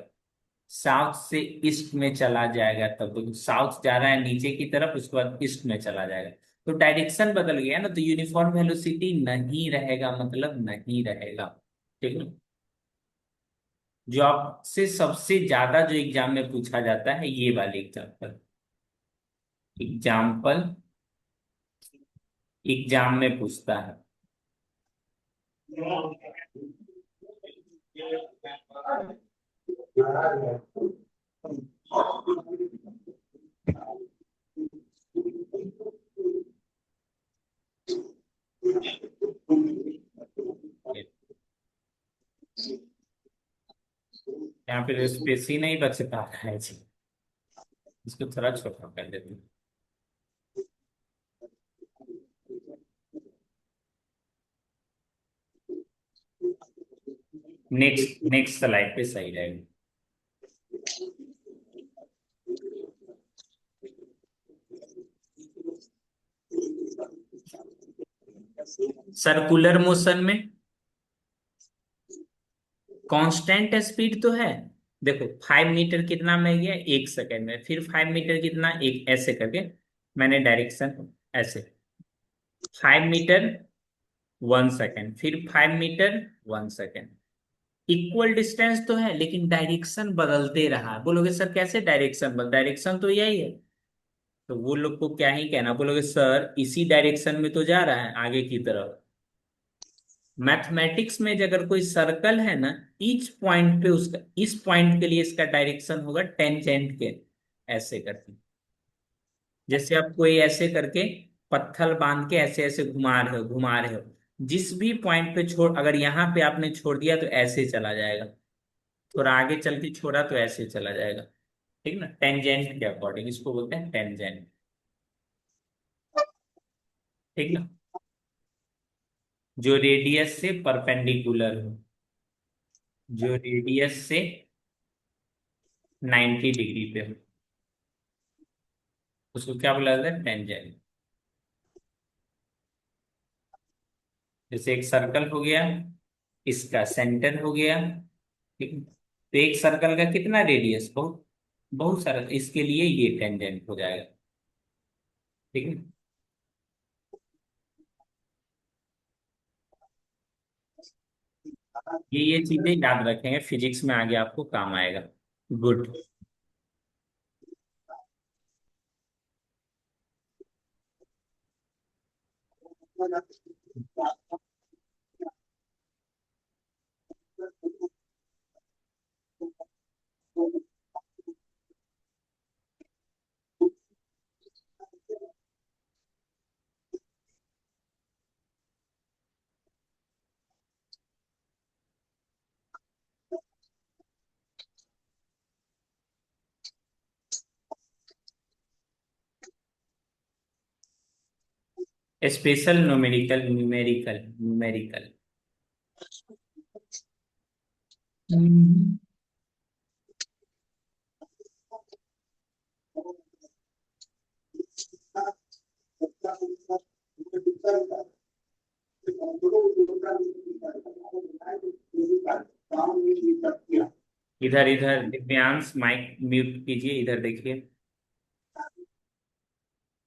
साउथ से ईस्ट में चला जाएगा, तब तो साउथ जा रहा है नीचे की तरफ, उसके बाद ईस्ट में चला जाएगा, तो डायरेक्शन बदल गया ना, तो यूनिफॉर्म वेलोसिटी नहीं रहेगा, मतलब नहीं रहेगा। ठीक है? जो आपसे सबसे ज्यादा जो एग्जाम में पूछा जाता है, ये वाले एग्जाम्पल। एग्जाम्पल एग्जाम में पूछता है। यहाँ पे स्पेस ही नहीं बच पा रहा है जी। इसको थोड़ा छोटा कर देते हैं। नेक्स्ट नेक्स्ट स्लाइड पे सही रहेगा। सर्कुलर मोशन में कांस्टेंट स्पीड तो है। देखो 5 मीटर कितना में गया, 1 सेकंड में, फिर 5 मीटर कितना, एक, ऐसे करके मैंने डायरेक्शन ऐसे, 5 मीटर 1 सेकंड, फिर 5 मीटर 1 सेकंड। इक्वल डिस्टेंस तो है लेकिन डायरेक्शन बदलते रहा। बोलोगे सर कैसे डायरेक्शन बदल, डायरेक्शन तो यही है। तो वो लोग को क्या ही कहना, बोलोगे सर इसी डायरेक्शन में तो जा रहा है आगे की तरफ। मैथमेटिक्स में अगर कोई सर्कल है ना, ईच पॉइंट पे उसका, इस पॉइंट के लिए इसका डायरेक्शन होगा टेंजेंट के, ऐसे करके। जैसे आप कोई ऐसे करके पत्थर बांध के ऐसे ऐसे घुमा रहे हो, घुमा रहे हो, जिस भी पॉइंट पे छोड़, अगर यहाँ पे आपने छोड़ दिया तो ऐसे चला जाएगा, थोड़ा आगे चल के छोड़ा तो ऐसे चला जाएगा। ठीक ना, टेंजेंट के अकॉर्डिंग इसको बोलते हैं टेंजेंट। ठीक ना, जो रेडियस से परपेंडिकुलर हो, जो रेडियस से 90 डिग्री पे हो, उसको क्या बोला जाता है, टेंजेंट। जैसे एक सर्कल हो गया, इसका सेंटर हो गया। ठीक है? तो एक सर्कल का कितना रेडियस, बहुत बहुत सारा, इसके लिए ये टेंजेंट हो जाएगा। ठीक है। ये चीजें याद रखेंगे, फिजिक्स में आगे आपको काम आएगा। Good. Special numerical, numerical, numerical. इधर इधर दिव्यांश माइक म्यूट कीजिए, इधर देखिए।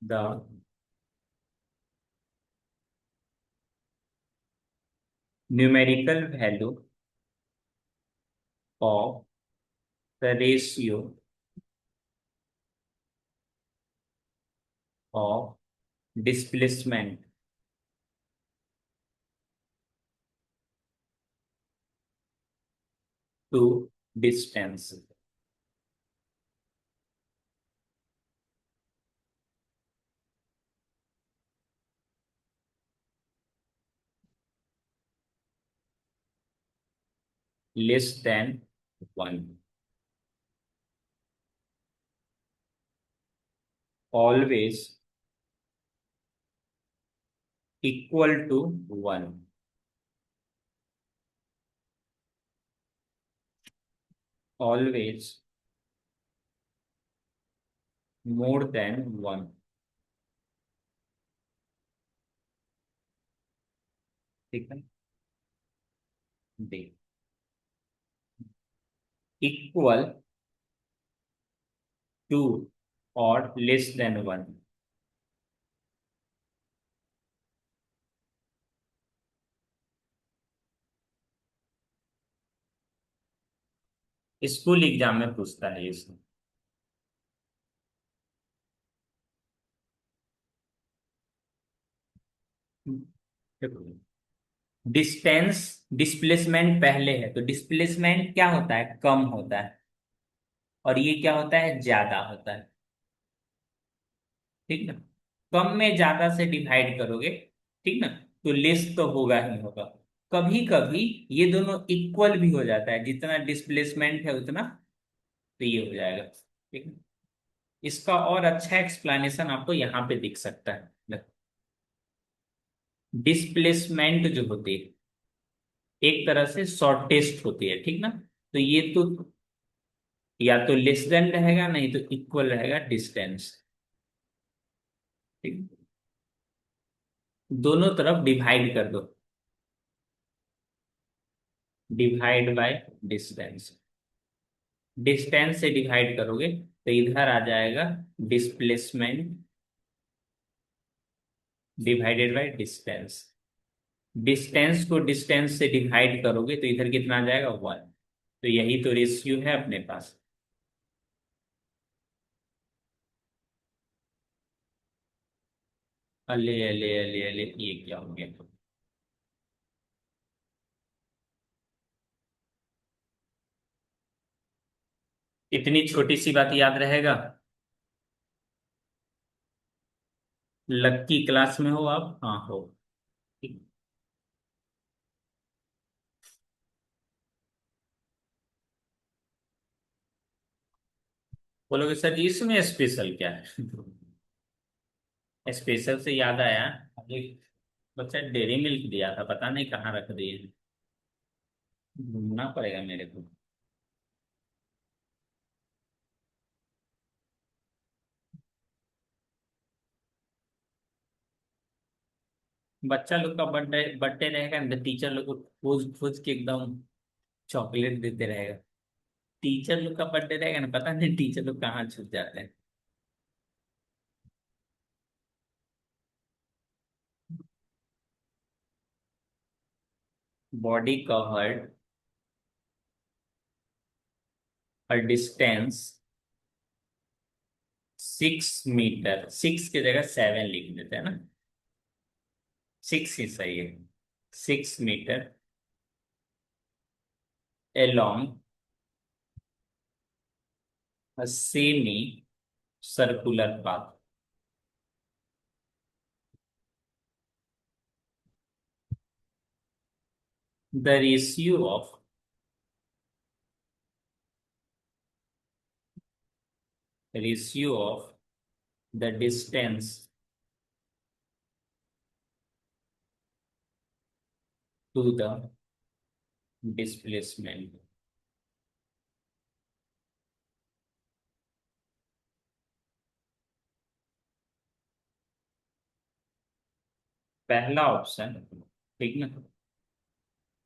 The numerical value of the ratio of displacement to distance less than 1, always equal to 1, always more than 1। ठीक है। दे इक्वल टू और लेस देन 1। स्कूल एग्जाम में पूछता है ये सब। डिस्टेंस, डिस्प्लेसमेंट पहले है तो डिस्प्लेसमेंट क्या होता है, कम होता है, और ये क्या होता है, ज्यादा होता है। ठीक ना, कम में ज्यादा से डिवाइड करोगे, ठीक ना, तो लेस तो होगा ही होगा। कभी कभी ये दोनों इक्वल भी हो जाता है, जितना डिस्प्लेसमेंट है उतना, तो ये हो जाएगा। ठीक है, इसका और अच्छा एक्सप्लेनेशन आपको यहाँ पे दिख सकता है। डिस्प्लेसमेंट जो होती है एक तरह से शॉर्टेस्ट होती है, ठीक ना, तो ये तो या तो लेस देन रहेगा, नहीं तो इक्वल रहेगा डिस्टेंस। ठीक, दोनों तरफ डिवाइड कर दो, डिवाइड बाय डिस्टेंस। डिस्टेंस से डिवाइड करोगे तो इधर आ जाएगा displacement divided by distance. Distance को डिस्टेंस से डिवाइड करोगे तो इधर कितना आ जाएगा, वन। तो यही तो रेशियो है अपने पास। अले अले अले अले, ये क्या हो गया। इतनी छोटी सी बात याद रहेगा। लक्की क्लास में हो आप, हाँ हो। ठीक। बोलोगे सर जी इसमें स्पेशल क्या है। स्पेशल से याद आया, अभी बच्चा डेयरी मिल्क दिया था, पता नहीं कहाँ रख दिए, ढूंढना पड़ेगा मेरे को। बच्चा लोग का बर्थडे बर्थडे रहेगा ना, तो टीचर लोग को खोज खोज के एकदम चॉकलेट देते रहेगा। टीचर लोग का बर्थडे रहेगा ना, पता नहीं टीचर लोग कहाँ छुप जाते हैं। बॉडी कवर्ड और डिस्टेंस 6 मीटर, 6 की जगह 7 लिख देते हैं ना, 6 ही सही है। 6 metre along a semi circular path. The ratio of the distance to the displacement. पहला ऑप्शन, ठीक ना,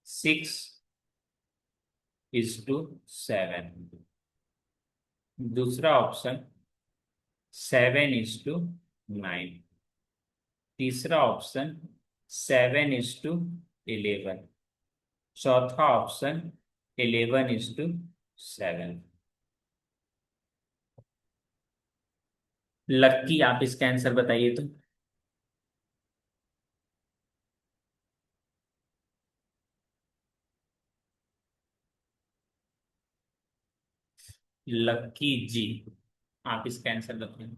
6:7। दूसरा ऑप्शन 7:9। तीसरा ऑप्शन 7:11। चौथा ऑप्शन 11:7। लक्की आप इसका आंसर बताइए तो। लक्की जी, आप इसका आंसर बताइए।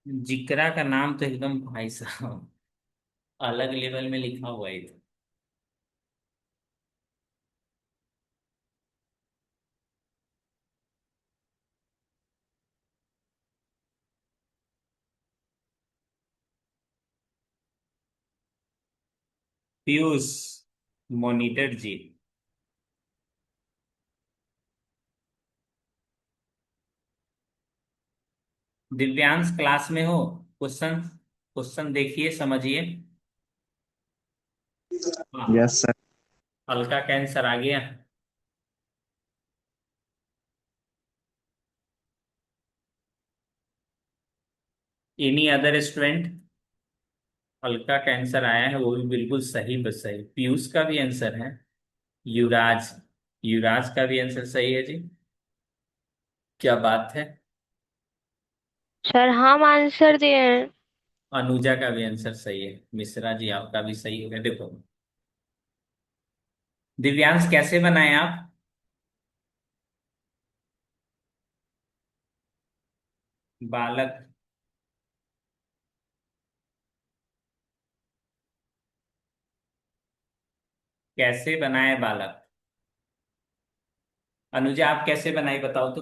जिक्रा का नाम तो एकदम भाई साहब अलग लेवल में लिखा हुआ है। पीयूष मॉनिटर जी। दिव्यांश क्लास में हो, क्वेश्चन क्वेश्चन देखिए समझिए। हाँ, यस सर। हल्का कैंसर आ गया। एनी अदर स्टूडेंट, हल्का कैंसर आया है, वो भी बिल्कुल सही, बस सही। पीयूष का भी आंसर है। युवराज, युवराज का भी आंसर सही है जी। क्या बात है। सर हम आंसर दिए हैं। अनुजा का भी आंसर सही है, मिश्रा जी आपका भी सही हो गया। देखो दिव्यांश कैसे बनाए आप? बालक। कैसे बनाए बालक? अनुजा आप कैसे बनाई बताओ तो।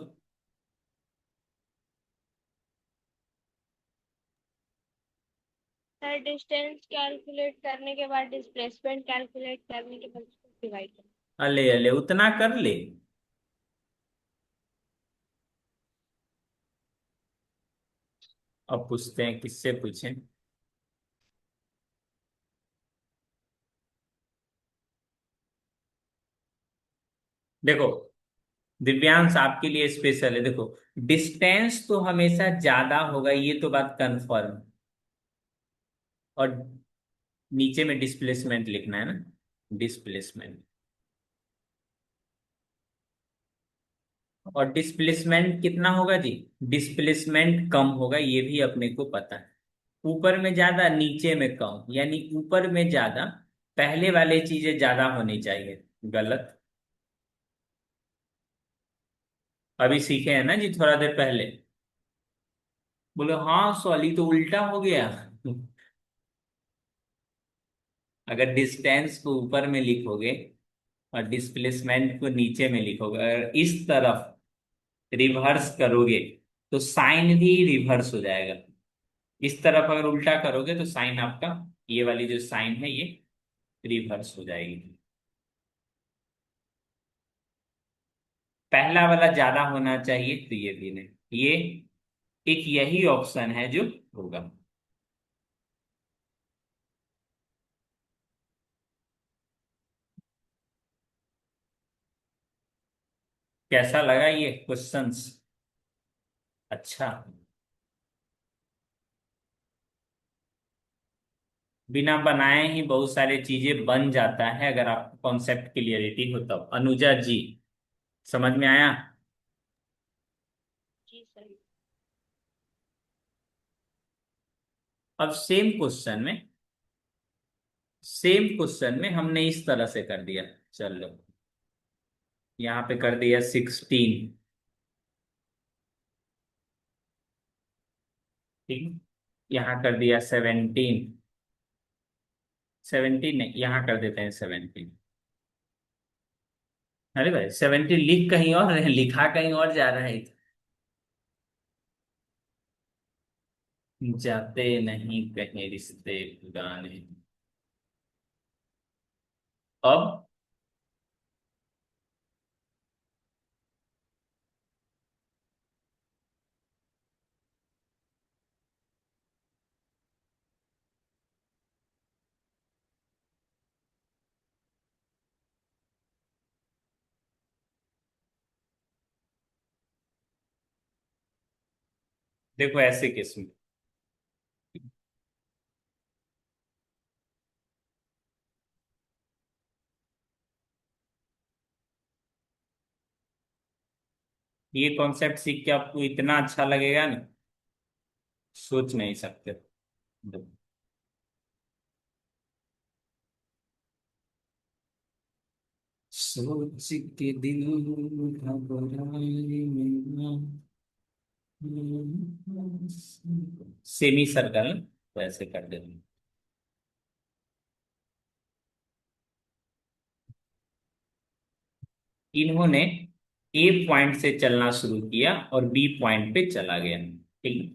सर डिस्टेंस कैलकुलेट करने के बाद डिस्प्लेसमेंट कैलकुलेट करने के बाद उसको डिवाइड करना। अले अले उतना कर ले। अब पूछते हैं, किससे पूछें? देखो दिव्यांश आपके लिए स्पेशल है। देखो डिस्टेंस तो हमेशा ज्यादा होगा, ये तो बात कंफर्म। और नीचे में डिस्प्लेसमेंट लिखना है ना, डिस्प्लेसमेंट। और डिस्प्लेसमेंट कितना होगा जी? डिस्प्लेसमेंट कम होगा, ये भी अपने को पता है। ऊपर में ज्यादा नीचे में कम, यानी ऊपर में ज्यादा, पहले वाले चीजें ज्यादा होनी चाहिए। गलत। अभी सीखे हैं ना जी थोड़ा देर पहले। बोले हाँ सॉली तो उल्टा हो गया। अगर डिस्टेंस को ऊपर में लिखोगे और डिस्प्लेसमेंट को नीचे में लिखोगे, अगर इस तरफ रिवर्स करोगे तो साइन भी रिवर्स हो जाएगा। इस तरफ अगर उल्टा करोगे तो साइन आपका, ये वाली जो साइन है ये रिवर्स हो जाएगी। पहला वाला ज्यादा होना चाहिए तो ये भी नहीं, ये एक यही ऑप्शन है जो होगा। कैसा लगा ये क्वेश्चंस? अच्छा। बिना बनाए ही बहुत सारी चीजें बन जाता है, अगर आपको कॉन्सेप्ट क्लियरिटी हो तब। अनुजा जी समझ में आया? जी सर। अब सेम क्वेश्चन में हमने इस तरह से कर दिया। चलो यहाँ पे कर दिया 16। ठीक। यहाँ कर दिया 17। 17 नहीं, यहाँ कर देते हैं 17। अरे भाई 17 लिख कहीं और रहे, लिखा कहीं और जा रहा है। जाते नहीं कहीं रिश्ते पुराने। अब देखो ऐसे केस में ये कॉन्सेप्ट सीख के आपको इतना अच्छा लगेगा ना, सोच नहीं सकते। सोच के दिल घबराए मेरा। सेमी सर्कल वैसे कर देंगे। इन्होंने ए पॉइंट से चलना शुरू किया और बी पॉइंट पे चला गया। ठीक है?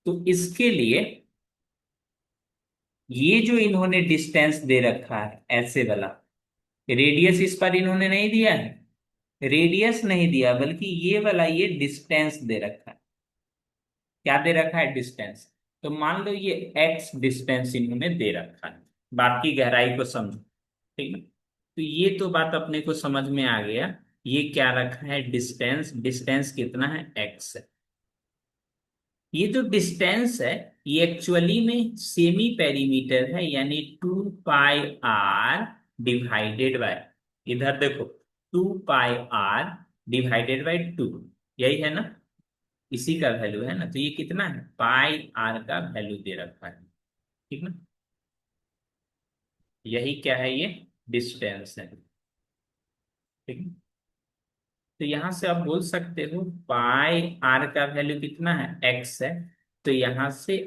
तो इसके लिए ये जो इन्होंने डिस्टेंस दे रखा है ऐसे वाला, रेडियस इस पर इन्होंने नहीं दिया है, रेडियस नहीं दिया, बल्कि ये वाला ये डिस्टेंस दे रखा है। क्या दे रखा है? डिस्टेंस। तो मान लो ये एक्स डिस्टेंस इन्होंने दे रखा है। बाकी गहराई को समझो। ठीक है? तो ये तो बात अपने को समझ में आ गया। ये क्या रखा है? डिस्टेंस। डिस्टेंस कितना है? एक्स है। ये जो डिस्टेंस है ये एक्चुअली में सेमी पेरीमीटर है, यानी 2 पाई आर डिवाइडेड बाय, इधर देखो, 2 पाई आर डिवाइडेड बाय 2। यही है ना, इसी का वैल्यू है ना, तो ये कितना है, पाई आर का वैल्यू दे रखा है। ठीक ना, यही क्या है, ये डिस्टेंस है। ठीक है, तो यहां से आप बोल सकते हो पाई आर का वैल्यू कितना है, एक्स है, तो यहां से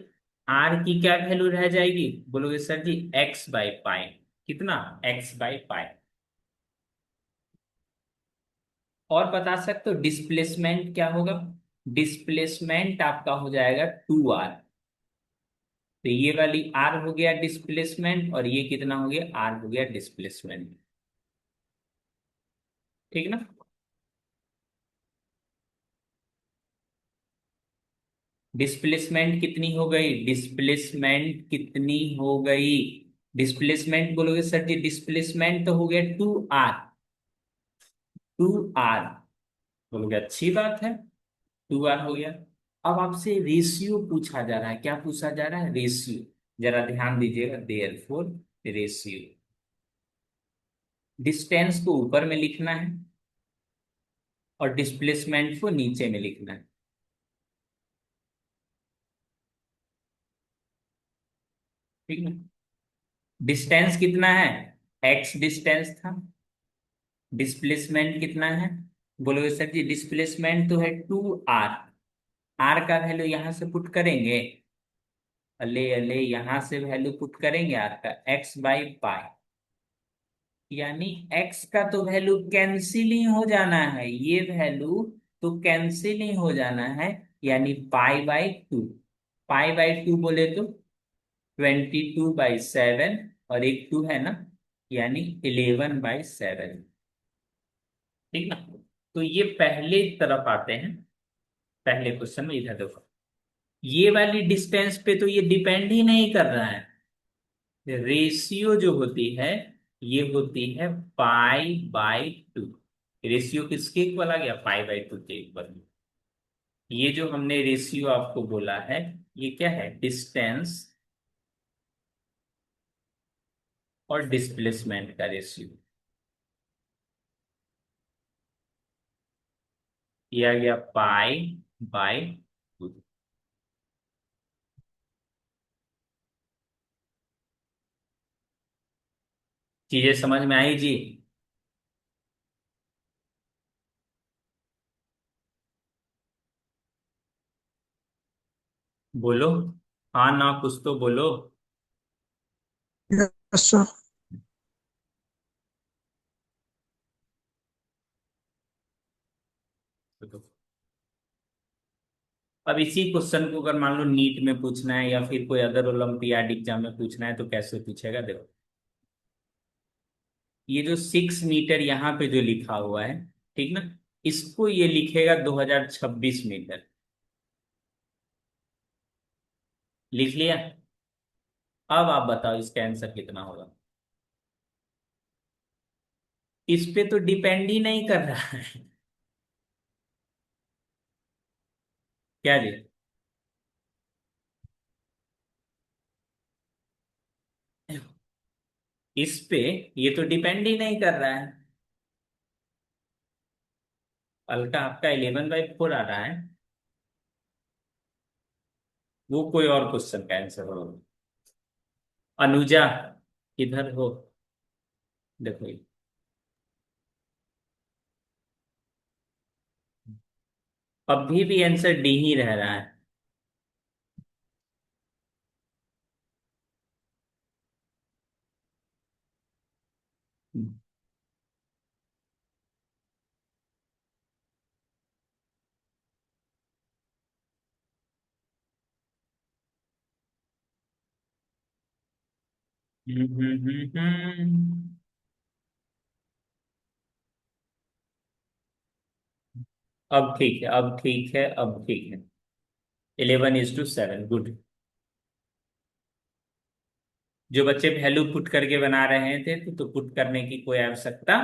आर की क्या वैल्यू रह जाएगी, बोलोगे सर जी एक्स बाई पाई, कितना, एक्स बाई पाई। और बता सकते हो डिस्प्लेसमेंट क्या होगा, डिस्प्लेसमेंट आपका हो जाएगा 2r, तो ये वाली आर हो गया डिस्प्लेसमेंट, और ये कितना हो गया, आर हो गया डिस्प्लेसमेंट। ठीक ना, डिस्प्लेसमेंट कितनी हो गई, डिस्प्लेसमेंट कितनी हो गई, डिस्प्लेसमेंट बोलोगे सर जी डिस्प्लेसमेंट तो हो गया 2r, 2r, बोलोगे अच्छी बात है, 2r हो गया। अब आपसे रेशियो पूछा जा रहा है, क्या पूछा जा रहा है, रेशियो, जरा ध्यान दीजिएगा, देयरफॉर रेशियो, डिस्टेंस को ऊपर में लिखना है और डिस्प्लेसमेंट को नीचे में लिखना है। ठीक है, डिस्टेंस कितना है, एक्स डिस्टेंस था, डिस्प्लेसमेंट कितना है, बोलोगे सर जी डिस्प्लेसमेंट तो है 2r, आर का वैल्यू यहां से पुट करेंगे, अले अले यहां से वैल्यू पुट करेंगे आर का, एक्स बाई पाई, यानी x का तो वैल्यू कैंसिल ही हो जाना है, ये वैल्यू तो कैंसिल ही हो जाना है, यानी पाई बाई 2, पाई बाई 2 बोले तो 22/7, और एक 2 है ना, यानी 11/7। ठीक ना, तो ये पहले तरफ आते हैं, पहले क्वेश्चन में इधर देखो, ये वाली डिस्टेंस पे तो ये डिपेंड ही नहीं कर रहा है, रेशियो जो होती है ये होती है पाई बाई 2, रेशियो किसके इक्वल आ गया, पाई बाई 2 के इक्वल। ये जो हमने रेशियो आपको बोला है, ये क्या है, डिस्टेंस और डिस्प्लेसमेंट का रेशियो, ये आ गया पाई बाई 2। चीजें समझ में आई जी, बोलो, हाँ ना कुछ तो बोलो। Yes sir. अब इसी क्वेश्चन को अगर मान लो नीट में पूछना है या फिर कोई अदर ओलंपियाड एग्जाम में पूछना है तो कैसे पूछेगा, देखो ये जो 6 मीटर यहाँ पे जो लिखा हुआ है, ठीक ना, इसको ये लिखेगा 2026 मीटर, लिख लिया। अब आप बताओ इसका आंसर कितना होगा, इस पे तो डिपेंड ही नहीं कर रहा है। क्या जी, इस पे ये तो डिपेंड ही नहीं कर रहा है, हल्का आपका 11/4 आ रहा है, वो कोई और क्वेश्चन का आंसर होगा। अनुजा, इधर हो, देखो ये। अभी भी आंसर डी ही रह रहा है। हम्म। अब ठीक है, अब ठीक है, अब ठीक है, 11:7, गुड। जो बच्चे वैल्यू पुट करके बना रहे थे तो पुट करने की कोई आवश्यकता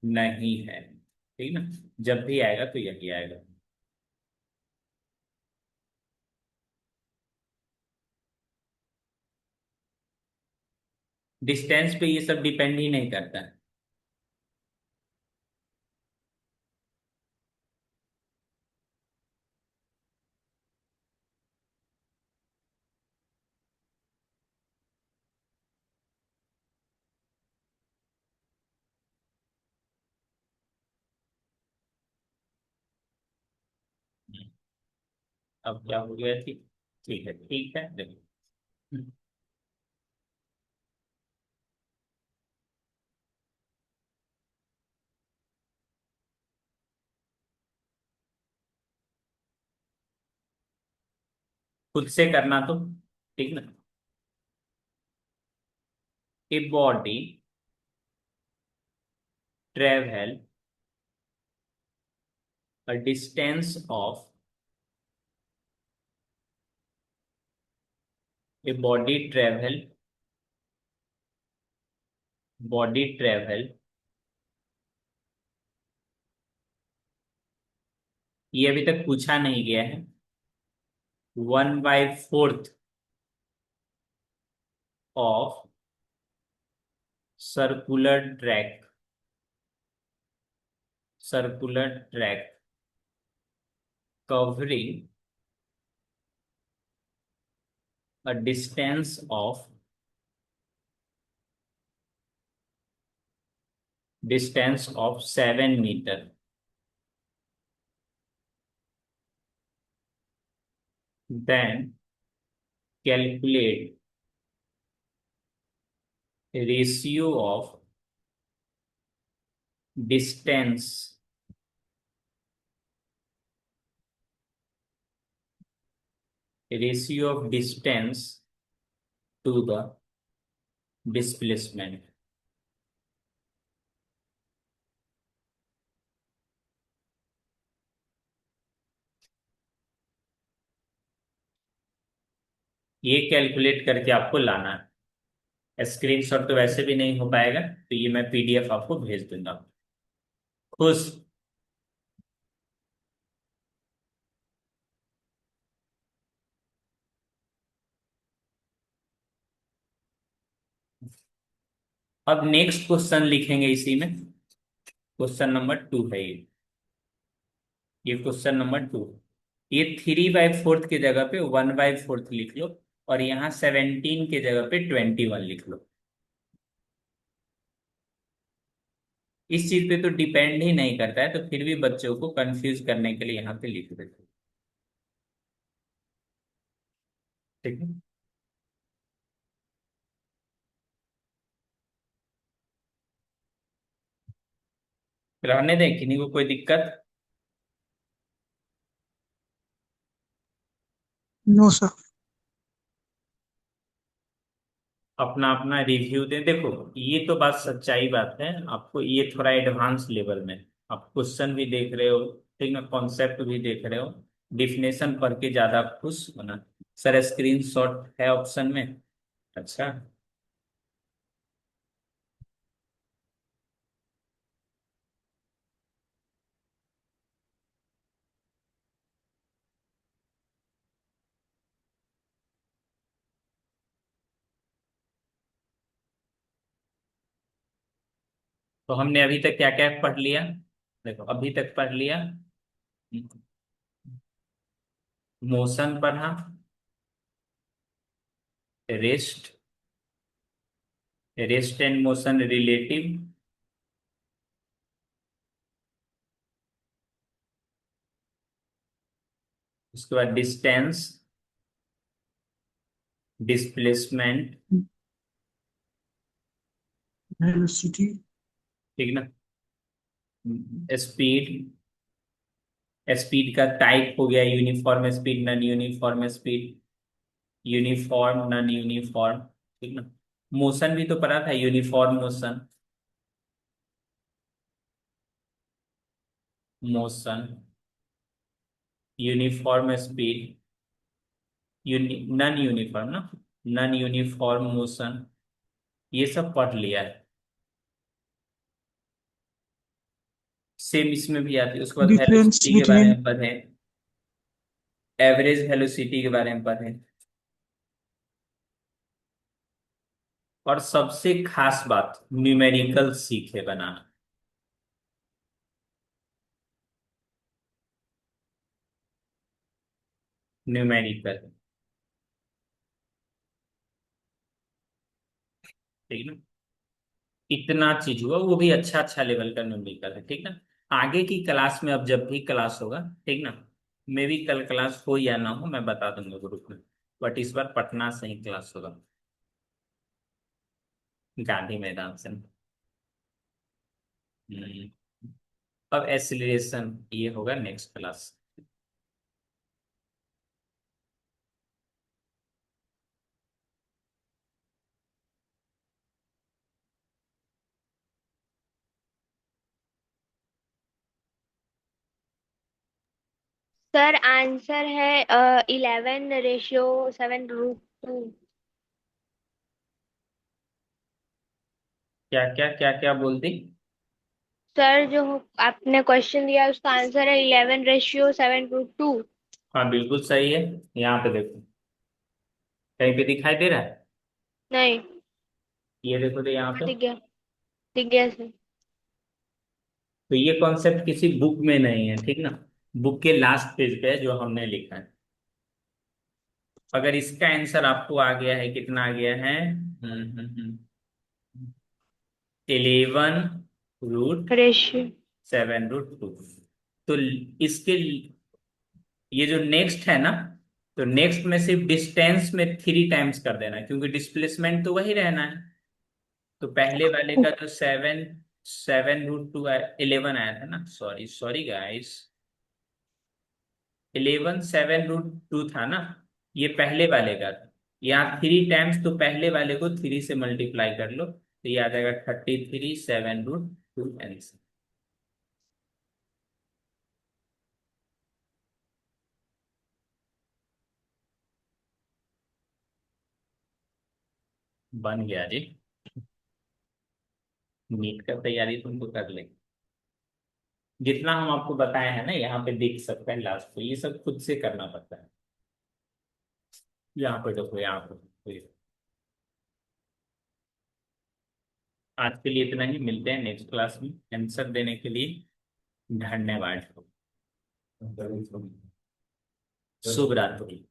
नहीं है, ठीक ना, जब भी आएगा तो यही आएगा। डिस्टेंस पे ये सब डिपेंड ही नहीं करता। अब क्या हो गया थी, ठीक है देखो। खुद से करना तो ठीक ना। A body travel a distance of a body travel, ये अभी तक पूछा नहीं गया है, 1/4 of circular track covering a distance of 7 meter, then calculate ratio of distance to the displacement। ये कैलकुलेट करके आपको लाना है, स्क्रीनशॉट तो वैसे भी नहीं हो पाएगा, तो ये मैं पीडीएफ आपको भेज दूंगा। खुश। अब नेक्स्ट क्वेश्चन लिखेंगे इसी में, क्वेश्चन नंबर 2 है ये क्वेश्चन नंबर 2। ये 3/4 की जगह पे 1/4 लिख लो, और यहाँ 17 की जगह पे 21 लिख लो। इस चीज पे तो डिपेंड ही नहीं करता है, तो फिर भी बच्चों को कंफ्यूज करने के लिए यहाँ पे लिख देते हैं। ठीक है, रहने दें, किन्हीं को कोई दिक्कत। No sir. अपना अपना रिव्यू दे, देखो ये तो बात सच्चाई बात है, आपको ये थोड़ा एडवांस लेवल में, आप क्वेश्चन भी देख रहे हो, ठीक ना, कॉन्सेप्ट भी देख रहे हो, डिफिनेशन पढ़ के ज्यादा खुश होना। सर स्क्रीनशॉट है ऑप्शन में। अच्छा, तो हमने अभी तक क्या क्या पढ़ लिया, देखो अभी तक पढ़ लिया, मोशन पढ़ा, rest rest and motion relative, उसके बाद डिस्टेंस, डिस्प्लेसमेंट, वेलोसिटी। ठीक ना, स्पीड, स्पीड का टाइप हो गया uniform speed, non uniform speed, uniform non uniform, ठीक ना। मोशन भी तो पढ़ा था, uniform motion, motion, uniform speed, non uniform ना, नॉन यूनिफॉर्म मोशन, ये सब पढ़ लिया है। सेम इसमें भी आती है, उसके बाद डिफरेंस वेलोसिटी के बारे बिटवीन। में पढ़े, एवरेज वेलोसिटी के बारे में पढ़े, और सबसे खास बात न्यूमेरिकल सीखे बनाना। न्यूमेरिकल, ठीक ना, इतना चीज हुआ, वो भी अच्छा अच्छा लेवल का न्यूमेरिकल है, ठीक ना। आगे की क्लास में, अब जब भी क्लास होगा, ठीक ना, मे भी कल क्लास हो या ना हो, मैं बता दूंगा ग्रुप में, बट इस बार पटना से ही क्लास होगा, गांधी मैदान से। हम्म, अब एसिलेशन ये होगा नेक्स्ट क्लास। सर आंसर है 11/7√2। क्या क्या क्या क्या बोलती? सर जो आपने क्वेश्चन दिया उसका आंसर है 11/7√2। हाँ बिल्कुल सही है। यहाँ पे देखो, कहीं पे दिखाई दे रहा है? नहीं। ये देखो तो यहाँ हाँ, पे। दिख गया सर। तो ये कॉन्सेप्ट किसी बुक में नहीं है, ठीक ना, बुक के लास्ट पेज पे है जो हमने लिखा है। अगर इसका आंसर आपको आ गया है, कितना आ गया है? 11 रूट रेशियो। 7√2। तो इसके ये जो नेक्स्ट है ना, तो नेक्स्ट में सिर्फ डिस्टेंस में 3 टाइम्स कर देना, क्योंकि डिस्प्लेसमेंट तो वही रहना है। तो पहले वाले का जो 7/2 11 आया था ना, सॉरी सॉरी गाइस, 11/7√2 था ना, ये पहले वाले का था। यहाँ 3 टाइम्स, तो पहले वाले को 3 से मल्टीप्लाई कर लो, तो ये आ जाएगा 33/7√2 आंसर। बन गया जी। नीट का तैयारी तुमको कर ले, जितना हम आपको बताए हैं ना, यहाँ पे देख सकते हैं लास्ट पे, ये सब खुद से करना पड़ता है। यहाँ पे देखो, यहाँ पे देखो। आज के लिए इतना ही, मिलते हैं नेक्स्ट क्लास में। आंसर देने के लिए धन्यवाद। शुभ रात्रि।